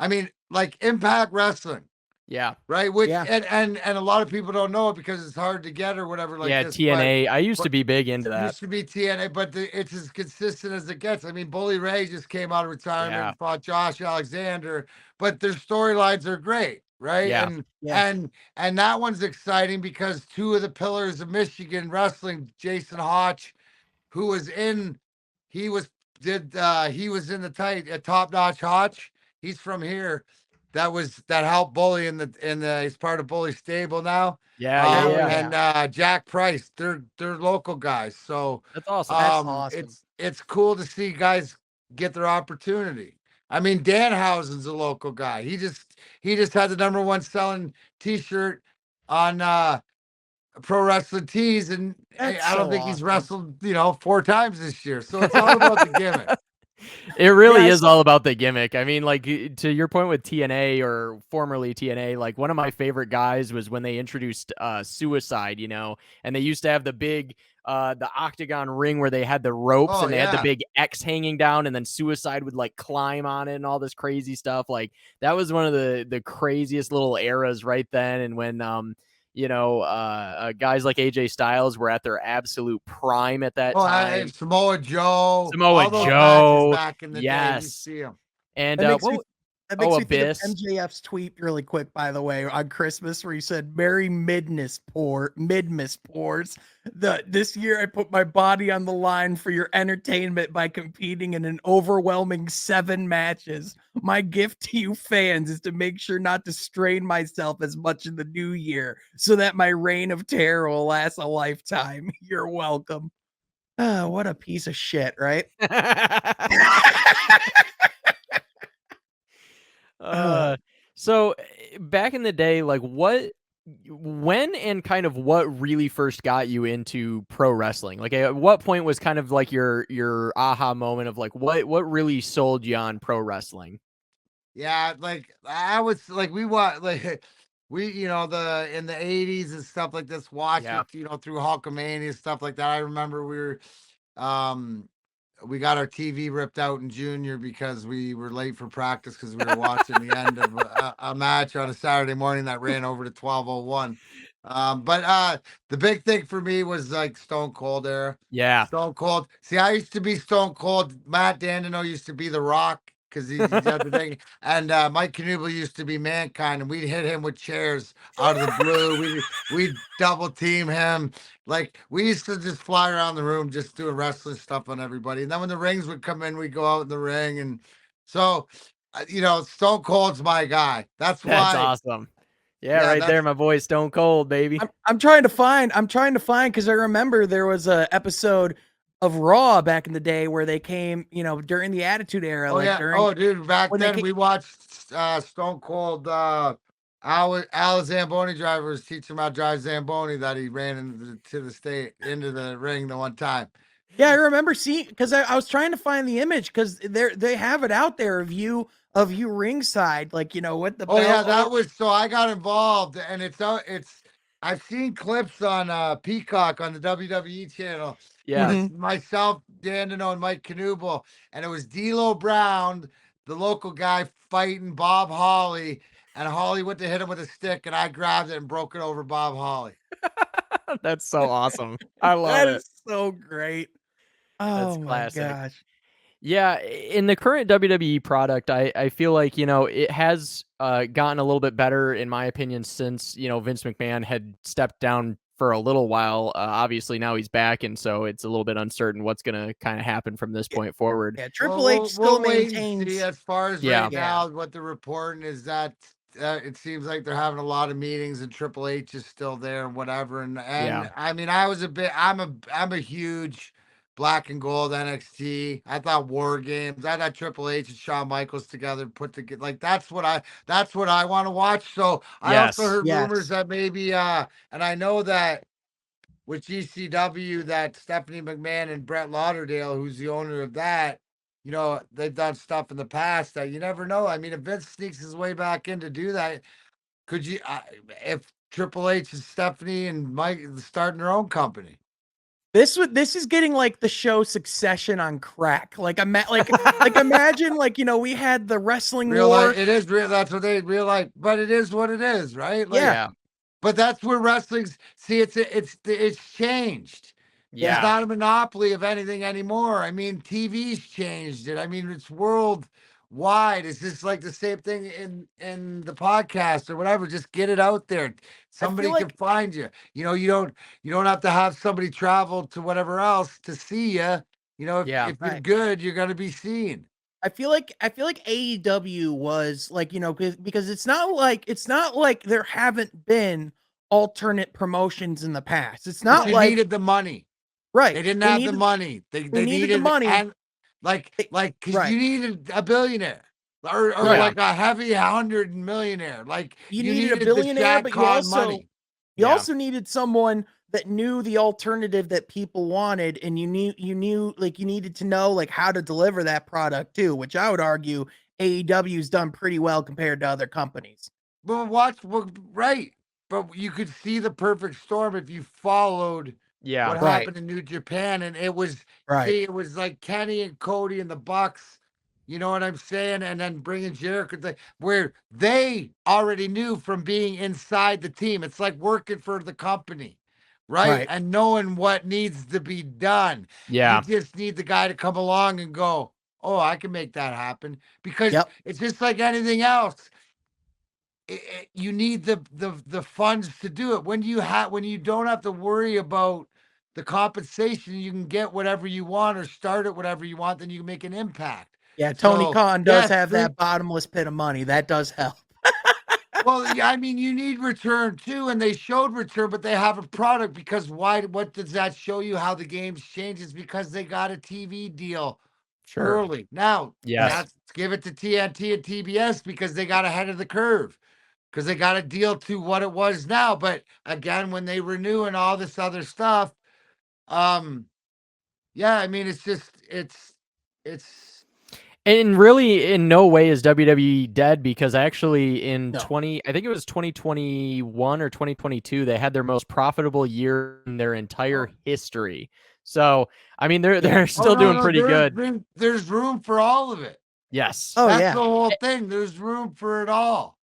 mean, like Impact Wrestling. Yeah. Right. Which and a lot of people don't know it because it's hard to get or whatever. Like this, TNA. I used to be big into that. Used to be TNA, but it's as consistent as it gets. I mean, Bully Ray just came out of retirement and fought Josh Alexander, but their storylines are great, right? Yeah. And that one's exciting because two of the pillars of Michigan wrestling, Jason Hotch, who was in, he was in the Top Notch Hotch. He's from here. That helped Bully in the he's part of Bully stable now. And Jack Price, they're local guys. So that's awesome. That's awesome. It's cool to see guys get their opportunity. I mean, Danhausen's a local guy. He just had the #1 selling t-shirt on Pro Wrestling Tees, and I don't think he's wrestled, 4 times this year. So it's all about the gimmick. It really is all about the gimmick. I mean, like, to your point with TNA or formerly TNA, like one of my favorite guys was when they introduced Suicide, and they used to have the big the octagon ring where they had the ropes and they had the big X hanging down, and then Suicide would like climb on it and all this crazy stuff. Like that was one of the craziest little eras right then. And when guys like AJ Styles were at their absolute prime at that time. Samoa Joe back in the day, you see him. And that makes me Abyss. Think of MJF's tweet really quick, by the way, on Christmas, where he said, "Merry Midmas Pours. This year I put my body on the line for your entertainment by competing in an overwhelming 7 matches. My gift to you fans is to make sure not to strain myself as much in the new year so that my reign of terror will last a lifetime. You're welcome." What a piece of shit, right? So back in the day, like when and kind of what really first got you into pro wrestling? Like at what point was kind of like your aha moment of like what really sold you on pro wrestling? Yeah, like I was like in the 80s and stuff like this, watch it, through Hulkamania and stuff like that. I remember we got our TV ripped out in junior because we were late for practice because we were watching the end of a match on a Saturday morning that ran over to 12:01. But the big thing for me was like Stone Cold era. Yeah. Stone Cold. See, I used to be Stone Cold. Matt Dandino used to be The Rock because he's the thing. And Mike Knuble used to be Mankind, and we'd hit him with chairs out of the blue. We'd double team him. Like we used to just fly around the room just doing wrestling stuff on everybody. And then when the rings would come in, we'd go out in the ring. And so, Stone Cold's my guy. That's awesome. Yeah, right there, my boy, Stone Cold, baby. I'm trying to find because I remember there was a episode of Raw back in the day where they came, during the Attitude Era. Back then we watched Stone Cold. Al Zamboni drivers teach him how to drive Zamboni that he ran into the ring the one time. Yeah, I remember seeing because I was trying to find the image because they have it out there of you of you ringside, like, with the Oh yeah, belt. that was so I got involved, and it's I've seen clips on Peacock on the WWE channel. Yeah. Mhm. Myself, Dan Dino, and Mike Knuble, and it was D'Lo Brown, the local guy, fighting Bob Holly, and Holly went to hit him with a stick, and I grabbed it and broke it over Bob Holly. That's so awesome. I love That it. is so great. That's Oh my classic. gosh. Yeah, in the current WWE product, I feel like, it has gotten a little bit better, in my opinion, since, Vince McMahon had stepped down for a little while. Obviously, now he's back, and so it's a little bit uncertain what's going to kind of happen from this point forward. Yeah, Well, Triple H still we'll wait and see. maintains. As far as Yeah. right now, what they're reporting is that it seems like they're having a lot of meetings, and Triple H is still there and whatever. And Yeah. I mean, I'm a huge black and gold NXT. I thought War Games. I thought Triple H and Shawn Michaels together put together. Like that's what I want to watch. So I also Yes. heard rumors Yes. that maybe and I know that with GCW that Stephanie McMahon and Brett Lauderdale, who's the owner of that, they've done stuff in the past that you never know. I mean, if Vince sneaks his way back in to do that, could you, if Triple H and Stephanie and Mike starting their own company? This is getting like the show Succession on crack. Like imagine we had the wrestling Real war. life, it is real. That's what they real life, but it is what it is, right? Like, Yeah. But that's where wrestling's. See, it's changed. Yeah. It's not a monopoly of anything anymore. I mean, TV's changed it. I mean, it's worldwide. It's just like the same thing in the podcast or whatever. Just get it out there. Somebody can find you. You don't have to have somebody travel to whatever else to see you. If you're good, you're gonna be seen. I feel like AEW was like, because it's not like there haven't been alternate promotions in the past. It's not they like needed the money. Right. They didn't have the money. They needed the money. And because you needed a billionaire or like a heavy 100 millionaire. Like you needed a billionaire, but you also needed someone that knew the alternative that people wanted, and you knew like you needed to know like how to deliver that product too, which I would argue AEW's done pretty well compared to other companies. But right. But you could see the perfect storm if you followed what happened in New Japan, and it was it was like Kenny and Cody and the Bucks. You know what I'm saying? And then bringing Jericho, where they already knew from being inside the team. It's like working for the company. Right? And knowing what needs to be done. Yeah. You just need the guy to come along and go, oh, I can make that happen. Because it's just like anything else. You need the funds to do it. When you don't have to worry about the compensation, you can get whatever you want or start at whatever you want, then you can make an impact. Yeah, Tony Khan does have that bottomless pit of money. That does help. Well, yeah, I mean, you need return too, and they showed return, but they have a product because why? What does that show you? How the game's changed is because they got a TV deal early. Now, let's give it to TNT and TBS because they got ahead of the curve because they got a deal to what it was now. But again, when they renew and all this other stuff, I mean, it's just it's. And really, in no way is WWE dead, because actually I think it was 2021 or 2022, they had their most profitable year in their entire history. So, I mean, they're still doing pretty good. There's room for all of it. Yes. That's the whole thing. There's room for it all.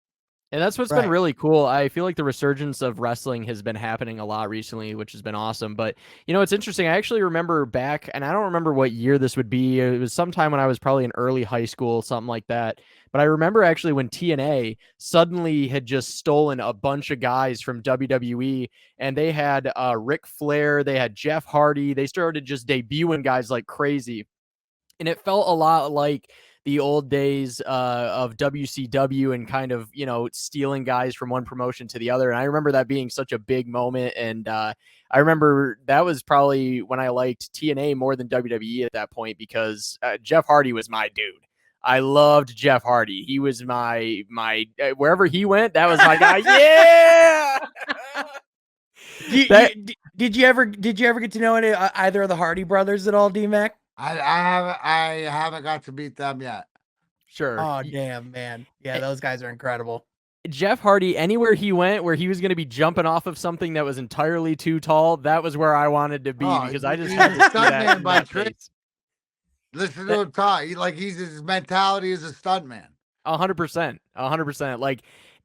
And that's what's been really cool. I feel like the resurgence of wrestling has been happening a lot recently, which has been awesome. But, it's interesting. I actually remember back, and I don't remember what year this would be. It was sometime when I was probably in early high school, something like that. But I remember actually when TNA suddenly had just stolen a bunch of guys from WWE, and they had Ric Flair, they had Jeff Hardy. They started just debuting guys like crazy. And it felt a lot like the old days of WCW and kind of, stealing guys from one promotion to the other. And I remember that being such a big moment. And I remember that was probably when I liked TNA more than WWE at that point, because Jeff Hardy was my dude. I loved Jeff Hardy. He was my wherever he went, that was my guy. Yeah. Did you ever get to know either of the Hardy brothers at all, DMAC? I haven't got to meet them yet. Sure. Oh, damn, man. Yeah, those guys are incredible. Jeff Hardy, anywhere he went where he was going to be jumping off of something that was entirely too tall, that was where I wanted to be because I just he's had a to see that stuntman in by that trade. face. Listen to him talk. His mentality is a stuntman. 100%. 100%. Like,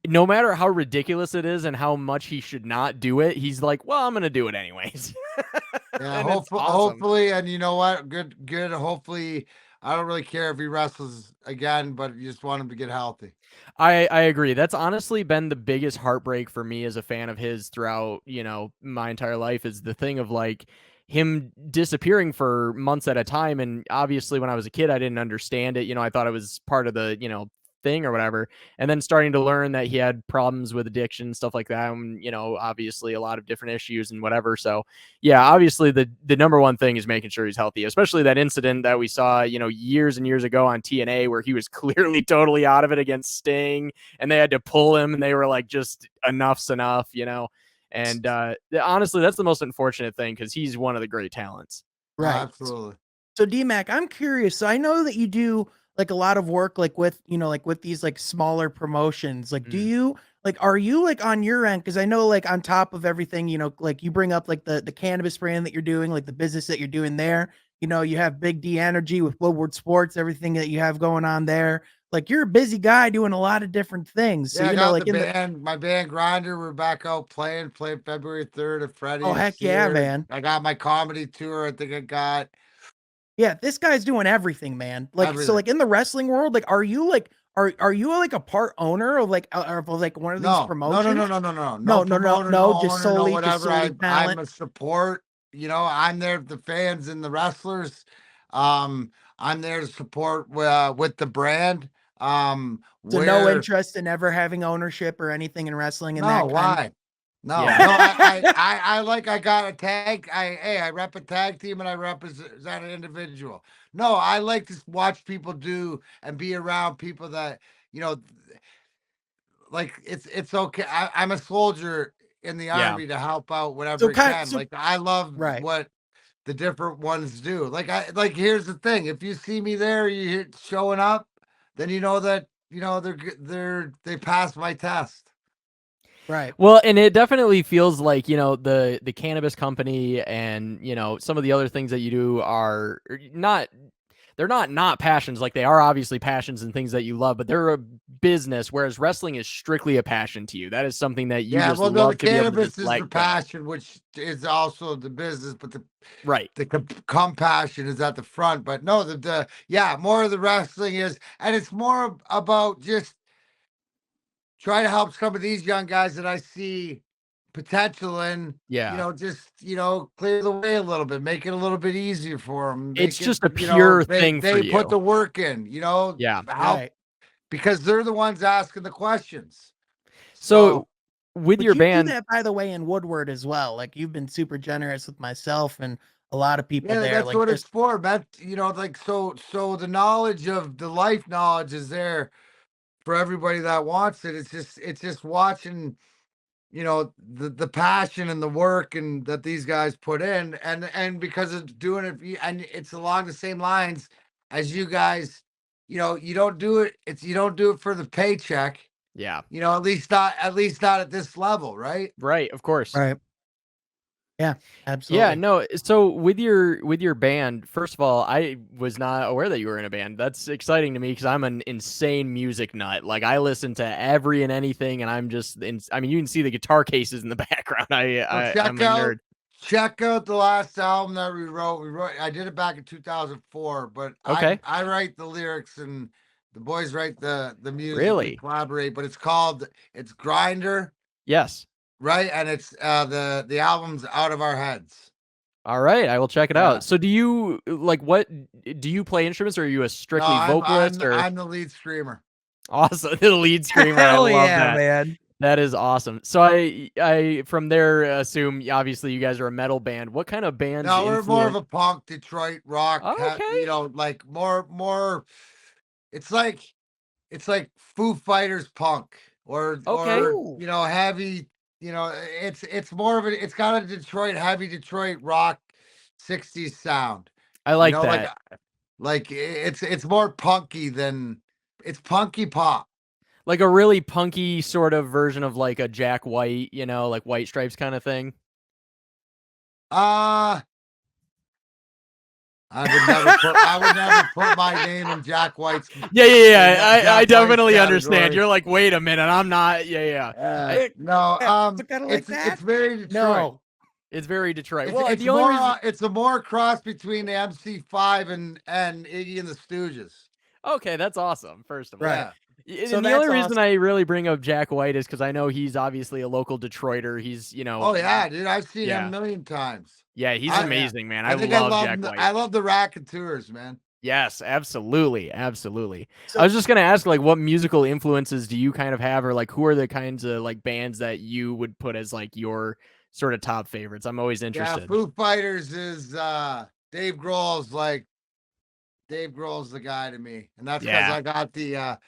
no matter how ridiculous it is and how much he should not do it, he's like, well, I'm going to do it anyways. Yeah, And it's awesome. hopefully, and you know what? Good. Hopefully, I don't really care if he wrestles again, but you just want him to get healthy. I agree. That's honestly been the biggest heartbreak for me as a fan of his throughout, my entire life is the thing of like him disappearing for months at a time. And obviously when I was a kid, I didn't understand it. I thought it was part of the, thing or whatever. And then starting to learn that he had problems with addiction, stuff like that. And, obviously a lot of different issues and whatever. So yeah, obviously the number one thing is making sure he's healthy, especially that incident that we saw, years and years ago on TNA where he was clearly totally out of it against Sting and they had to pull him and they were like, just enough's enough, and honestly, that's the most unfortunate thing because he's one of the great talents. Right. Absolutely. So DMAC, I'm curious. So I know that you do like a lot of work, like with, like with these like smaller promotions. Like, do you are you like on your end? Cause I know like on top of everything, like you bring up like the cannabis brand that you're doing, like the business that you're doing there, you have Big D Energy with Woodward Sports, everything that you have going on there. Like you're a busy guy doing a lot of different things. So, Yeah, I got like my band Grinder, we're back out playing February 3rd at Freddy's. Oh, heck yeah, man. I got my comedy tour. I think I got. Yeah, this guy's doing everything, man. Like, Everything. so like in the wrestling world, like, are you like a part owner of like one of these promotions? No, just solely talent. I'm a support. I'm there for the fans and the wrestlers. I'm there to support with the brand. So no interest in ever having ownership or anything in wrestling and that why? No, I got a tag. I rep a tag team and I represent an individual. No, I like to watch people do and be around people that, like it's okay. I'm a soldier in the army to help out whatever I can. Like I love what the different ones do. Here's the thing. If you see me there, you showing up, then you know that, they passed my test. Right. Well, and it definitely feels like, the cannabis company and, some of the other things that you do are they're not passions. Like they are obviously passions and things that you love, but they're a business, whereas wrestling is strictly a passion to you. That is something that you just love to be able to cannabis is the passion, which is also the business, but the compassion is at the front. But no, more of the wrestling is, and it's more about just try to help some of these young guys that I see potential in, just, clear the way a little bit, make it a little bit easier for them. It's just a pure thing for you. They put the work in, because they're the ones asking the questions. So with your band, do that, by the way, in Woodward as well. Like you've been super generous with myself and a lot of people there. That's what it's for, man. So the knowledge of the life knowledge is there for everybody that wants it. It's just watching, the passion and the work and that these guys put in, and because of doing it, and it's along the same lines as you guys. You don't do it. You don't do it for the paycheck. Yeah. At least not at this level, right? Right. Of course. Right. Yeah, absolutely. Yeah, no. So with your band, first of all, I was not aware that you were in a band. That's exciting to me because I'm an insane music nut. Like I listen to every and anything, and I'm just. You can see the guitar cases in the background. I'm a nerd. Check out the last album that we wrote. I did it back in 2004, but I write the lyrics and the boys write the music. Really? We collaborate, but it's Grinder. Yes. Right, and it's the album's Out of Our Heads. All right, I will check it out. So do you what do you play instruments or are you a strictly vocalist? I'm the lead screamer. Awesome. The lead screamer. Hell I love yeah, that. Man. That is awesome. So I from there assume obviously you guys are a metal band. What kind of band? No, we're more of a punk Detroit rock. Okay. Like more it's like Foo Fighters punk or heavy. It's more of it's got a heavy Detroit rock 60s sound. I like that. Like it's more punky than it's punky pop. Like a really punky sort of version of like a Jack White, you know, like White Stripes kind of thing. I would never put my name in Jack White's. Yeah. I definitely White's understand. category. You're like, wait a minute, I'm not. Yeah. No, kind of like that. it's very Detroit. No, It's very Detroit. It's, Well, it's the only more reason. it's a more cross between the MC5 and Iggy and the Stooges. Okay, that's awesome. First of all, right. And So the only that's reason awesome. I really bring up Jack White is because I know he's obviously a local Detroiter. He's, you know. Oh yeah, dude, I've seen him Yeah. a million times. Yeah, he's amazing, man. I think love I Jack White. I love the Raconteurs, man. Yes, absolutely. So, I was just gonna ask, like, what musical influences do you kind of have, or like, who are the kinds of like bands that you would put as like your sort of top favorites? I'm always interested. Yeah, Foo Fighters is Dave Grohl's the guy to me, and that's because I got the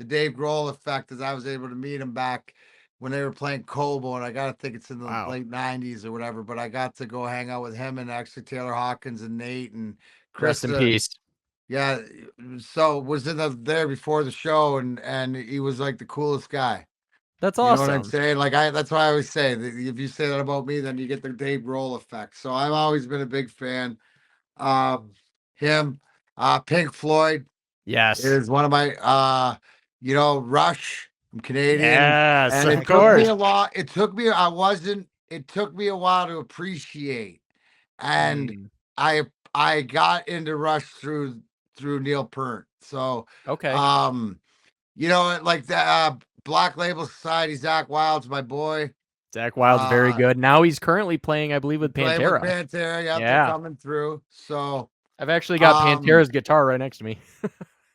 Dave Grohl effect, as I was able to meet him back when they were playing Cobo, and I got to think it's in the late '90s or whatever. But I got to go hang out with him and actually Taylor Hawkins and Nate and Chris. Rest in peace. Yeah, so was there before the show, and he was like the coolest guy. That's awesome. You know what I'm awesome. saying? Like that's why I always say that if you say that about me, then you get the Dave Grohl effect. So I've always been a big fan. Him, Pink Floyd. Yes. Is one of my Rush. I'm Canadian. Yes, and of course. Took me a lot. It took me a while to appreciate. And I got into Rush through Neil Peart. So okay. Like the Black Label Society, Zach Wild's my boy. Zach Wild's very good. Now he's currently playing, I believe, with Pantera. Pantera, they're coming through. So I've actually got Pantera's guitar right next to me.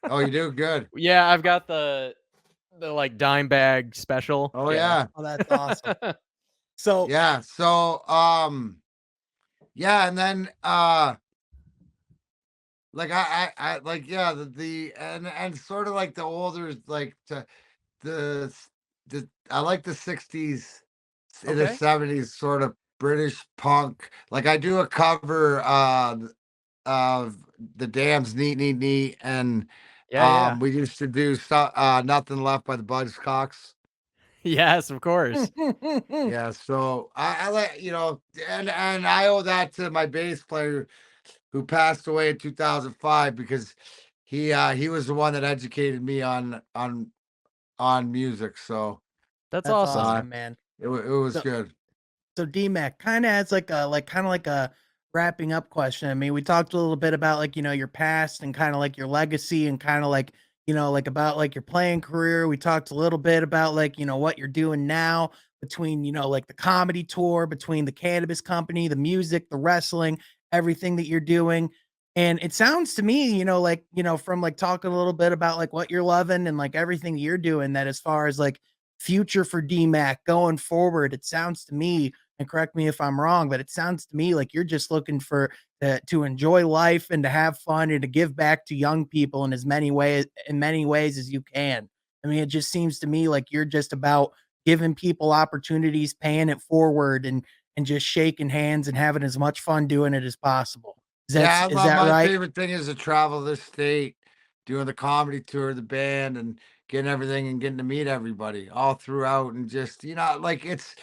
Oh, you do? Good. Yeah, I've got the like dime bag special. Oh yeah. Oh, that's awesome. So and then like I like and sort of like the older like the I like the 60s and the 70s sort of British punk. Like I do a cover of the Damn's Neat and we used to do Nothing Left by the Buzzcocks. Yes, of course. Yeah, so I like and I owe that to my bass player who passed away in 2005 because he was the one that educated me on music. So that's awesome, man. It was good. So DMAC kind of has like a wrapping up question. I mean, we talked a little bit about like, your past and kind of like your legacy and kind of like, like about like your playing career. We talked a little bit about like, what you're doing now between, like the comedy tour, between the cannabis company, the music, the wrestling, everything that you're doing. And it sounds to me, from like talking a little bit about like what you're loving and like everything you're doing, that as far as like future for DMAC going forward, it sounds to me, and correct me if I'm wrong, but it sounds to me like you're just looking for to enjoy life and to have fun and to give back to young people in as many ways as you can. I mean, it just seems to me like you're just about giving people opportunities, paying it forward, and just shaking hands and having as much fun doing it as possible. Is that my right? favorite thing is to travel this state, doing the comedy tour, the band, and getting everything and getting to meet everybody all throughout, and just like it's.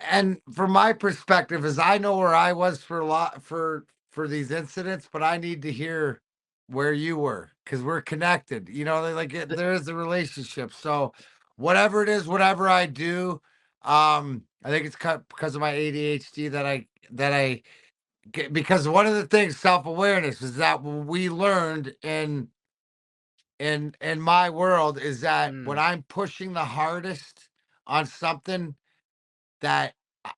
And from my perspective, is I know where I was for these incidents, but I need to hear where you were because we're connected. There is a relationship. So whatever it is, whatever I do, I think it's because of my ADHD that I get, because one of the things, self-awareness, is that we learned in my world is that when I'm pushing the hardest on something, that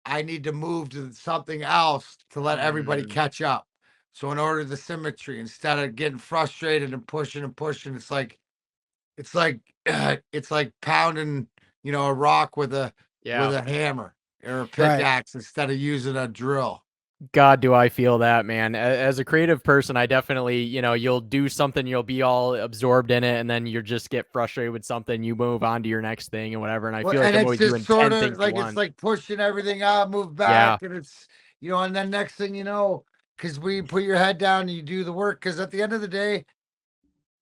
I need to move to something else to let everybody catch up. So in order to symmetry, instead of getting frustrated and pushing, it's like pounding, a rock with a hammer or a pickaxe instead of using a drill. God, do I feel that, man. As a creative person, I definitely, you'll do something, you'll be all absorbed in it, and then you just get frustrated with something, you move on to your next thing and whatever. And I feel like I'm always doing 10 things at once. It's like pushing everything out, move back, and it's, and then next thing you know, because we put your head down and you do the work, because at the end of the day,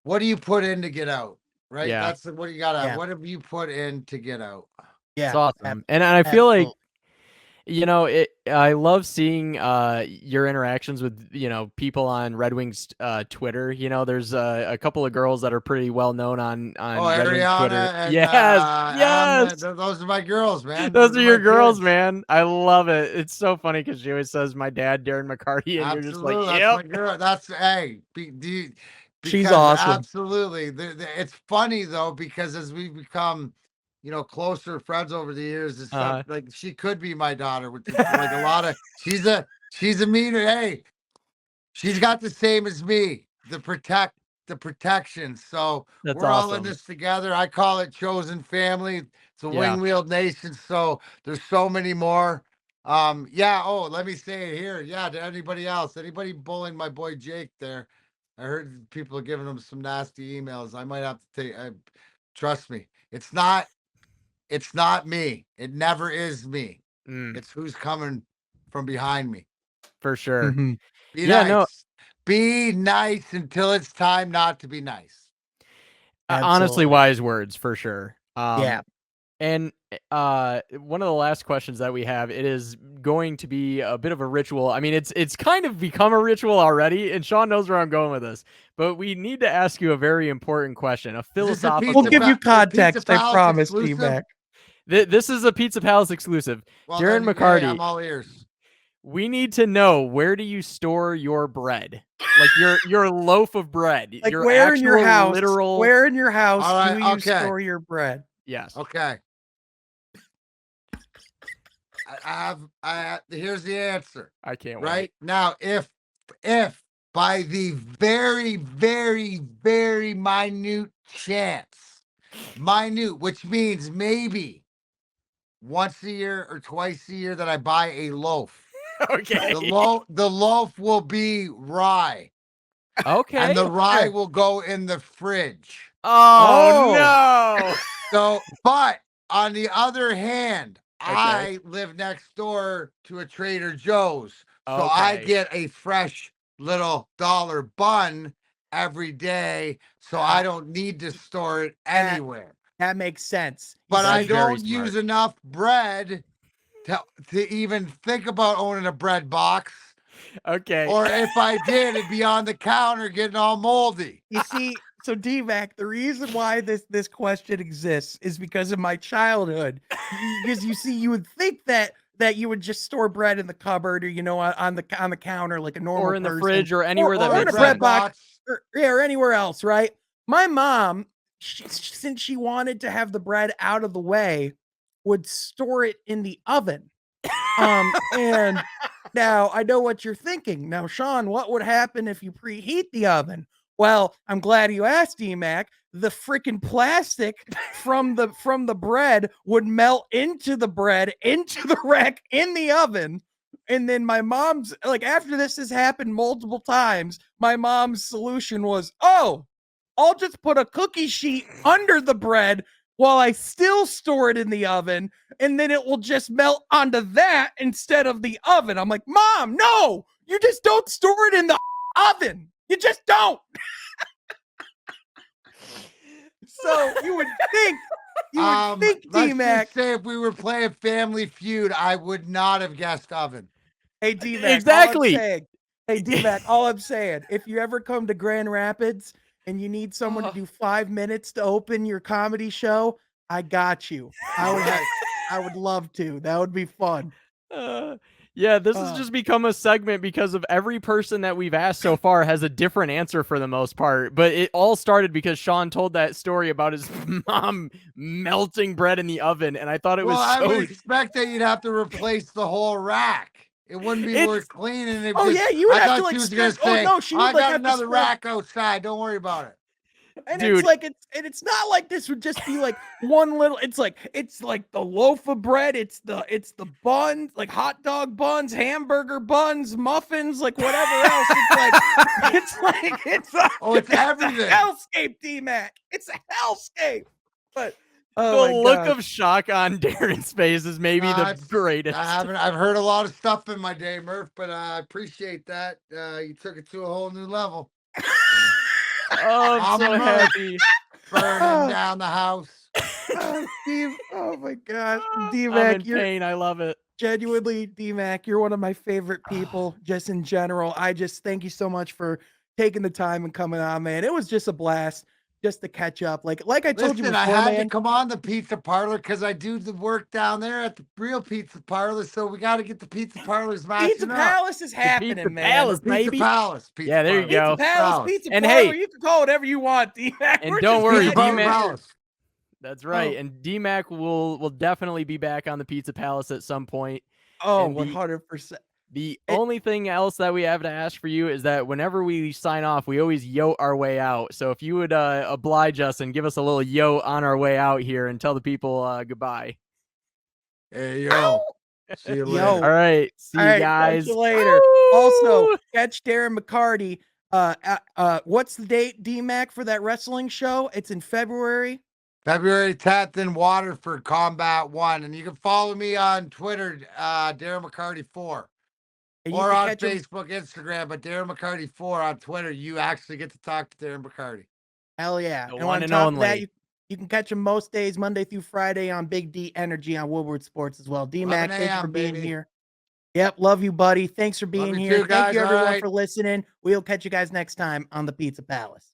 what do you put in to get out, right? Yeah. That's what you gotta. Yeah. What have you put in to get out? Yeah. It's awesome. And I feel like, Absolutely. you know, I love seeing your interactions with, you know, people on Red Wings Twitter. You know, there's a couple of girls that are pretty well known on Red Wings Twitter. Ariana and Yes, Emma, yes. those are my girls, man. Those are your my girls, kids. man. I love it. It's so funny because she always says my dad, Darren McCarty, and you're just like, Absolutely, that's yep. my girl. That's She's because awesome. absolutely. It's funny though because as we become, closer friends over the years, it's stuff like she could be my daughter, which is like a lot of. She's a meaner. Hey, she's got the same as me. The protection. So That's we're all in awesome. this together. I call it chosen family. It's a Yeah. wing-wheeled nation. So there's so many more. Yeah. Oh, let me say it here. Yeah. To anybody else, anybody bullying my boy Jake there, I heard people are giving him some nasty emails. I might have to take. Trust me, it's not me. It never is me. It's who's coming from behind me. For sure. Mhm. Be Yeah, nice. no. Be nice until it's time not to be nice. Honestly, Absolutely. wise words for sure. Yeah. And one of the last questions that we have, it is going to be a bit of a ritual. I mean, it's kind of become a ritual already, and Sean knows where I'm going with this. But we need to ask you a very important question, a philosophical. We'll give you Pizza context, I Palace promise, exclusive? D-Mac. This is a Pizza Palace exclusive. Well, Darren then, McCarty, hey, I'm all ears. we need to know, where do you store your bread? Like your loaf of bread. Like your where in your actual house? literal. Where in your house All right, do you okay. store your bread? Yes. Okay. Here's the answer. I can't Right wait. now, if by the very, very, very minute chance, which means maybe once a year or twice a year that I buy a loaf, Okay. the loaf will be rye, Okay. and the rye will go in the fridge. Oh no. So, but on the other hand, Okay. I live next door to a Trader Joe's. So I Okay. get a fresh little dollar bun every day. So I don't need to store it anywhere. That makes sense. But I That's very don't use smart. enough bread to even think about owning a bread box. Okay. Or if I did, it'd be on the counter getting all moldy. You see, so D-Mac, the reason why this question exists is because of my childhood. Because you see, you would think that you would just store bread in the cupboard, or on the counter like a normal Or in the person, fridge or anywhere that or in makes a bread sense. box, or anywhere else, right? My mom, since she wanted to have the bread out of the way, would store it in the oven. And now I know what you're thinking. Now, Sean, what would happen if you preheat the oven? Well, I'm glad you asked, D-Mac. The freaking plastic from the bread would melt into the bread, into the rack in the oven. And then my mom's, like, after this has happened multiple times, my mom's solution was, oh, I'll just put a cookie sheet under the bread while I still store it in the oven, and then it will just melt onto that instead of the oven. I'm like, Mom, no, you just don't store it in the oven. You just don't. So you would think, let's D-Mac. just say if we were playing Family Feud, I would not have guessed oven. Hey, D-Mac. Exactly. Hey, D-Mac, all I'm saying, if you ever come to Grand Rapids and you need someone to do 5 minutes to open your comedy show, I got you. I would love to. That would be fun. Yeah, this has just become a segment because of every person that we've asked so far has a different answer for the most part. But it all started because Sean told that story about his mom melting bread in the oven, and I thought it was I so. would expect that you'd have to replace the whole rack. It wouldn't be worth cleaning. Oh yeah, you would have to like. She was gonna say, no, she would I like got have another to rack outside. Don't worry about it. And Dude. it's like it's not like this would just be like one little. It's like the loaf of bread. It's the buns, like hot dog buns, hamburger buns, muffins, like whatever else. It's everything. Hellscape, D-Mac. It's a hellscape. But the look of shock on Darren's face is maybe the greatest. I've heard a lot of stuff in my day, Murph, but I appreciate that. You took it to a whole new level. Oh, I'm so happy. burning down the house. Steve, oh my God, I'm dmac, in you're pain. I love it. genuinely dmac. You're one of my favorite people, just in general. I just thank you so much for taking the time and coming on, man. It was just a blast, just to catch up. Like I told you Listen, before, I had man. to come on the pizza parlor because I do the work down there at the real pizza parlor. So we got to get the pizza parlors matching Pizza up. Palace is happening, Pizza man. Palace, Pizza baby. Palace. Pizza Yeah, there you Parlor. go. Pizza Palace, Palace. Pizza And Parlor. hey- You can call it whatever you want, dmac. And We're don't just worry, Pizza glad you're D-Mac- here. Palace. That's right. Oh. And DMAC will definitely be back on the Pizza Palace at some point. Oh, And 100%. The It- only thing else that we have to ask for you is that whenever we sign off, we always yote our way out. So if you would oblige us and give us a little yote on our way out here and tell the people goodbye. Hey, yo. See you later. Yo. All right. See All you right, guys. catch you later. Also, Woo! catch Darren McCarty. What's the date, dmac, for that wrestling show? It's in February. February 10th in Waterford, Combat 1. And you can follow me on Twitter, Darren McCarty 4. And you Or can on catch him. Facebook, Instagram, but Darren McCarty 4 on Twitter. You actually get to talk to Darren McCarty. Hell yeah. The And one on and top of that, only. you can catch him most days, Monday through Friday, on Big D Energy on Woodward Sports as well. dmac, 11 thank you for a.m., being baby. here. Yep, love you, buddy. Thanks for being you here. too, Thank guys. you, All everyone, right. for listening. We'll catch you guys next time on the Pizza Palace.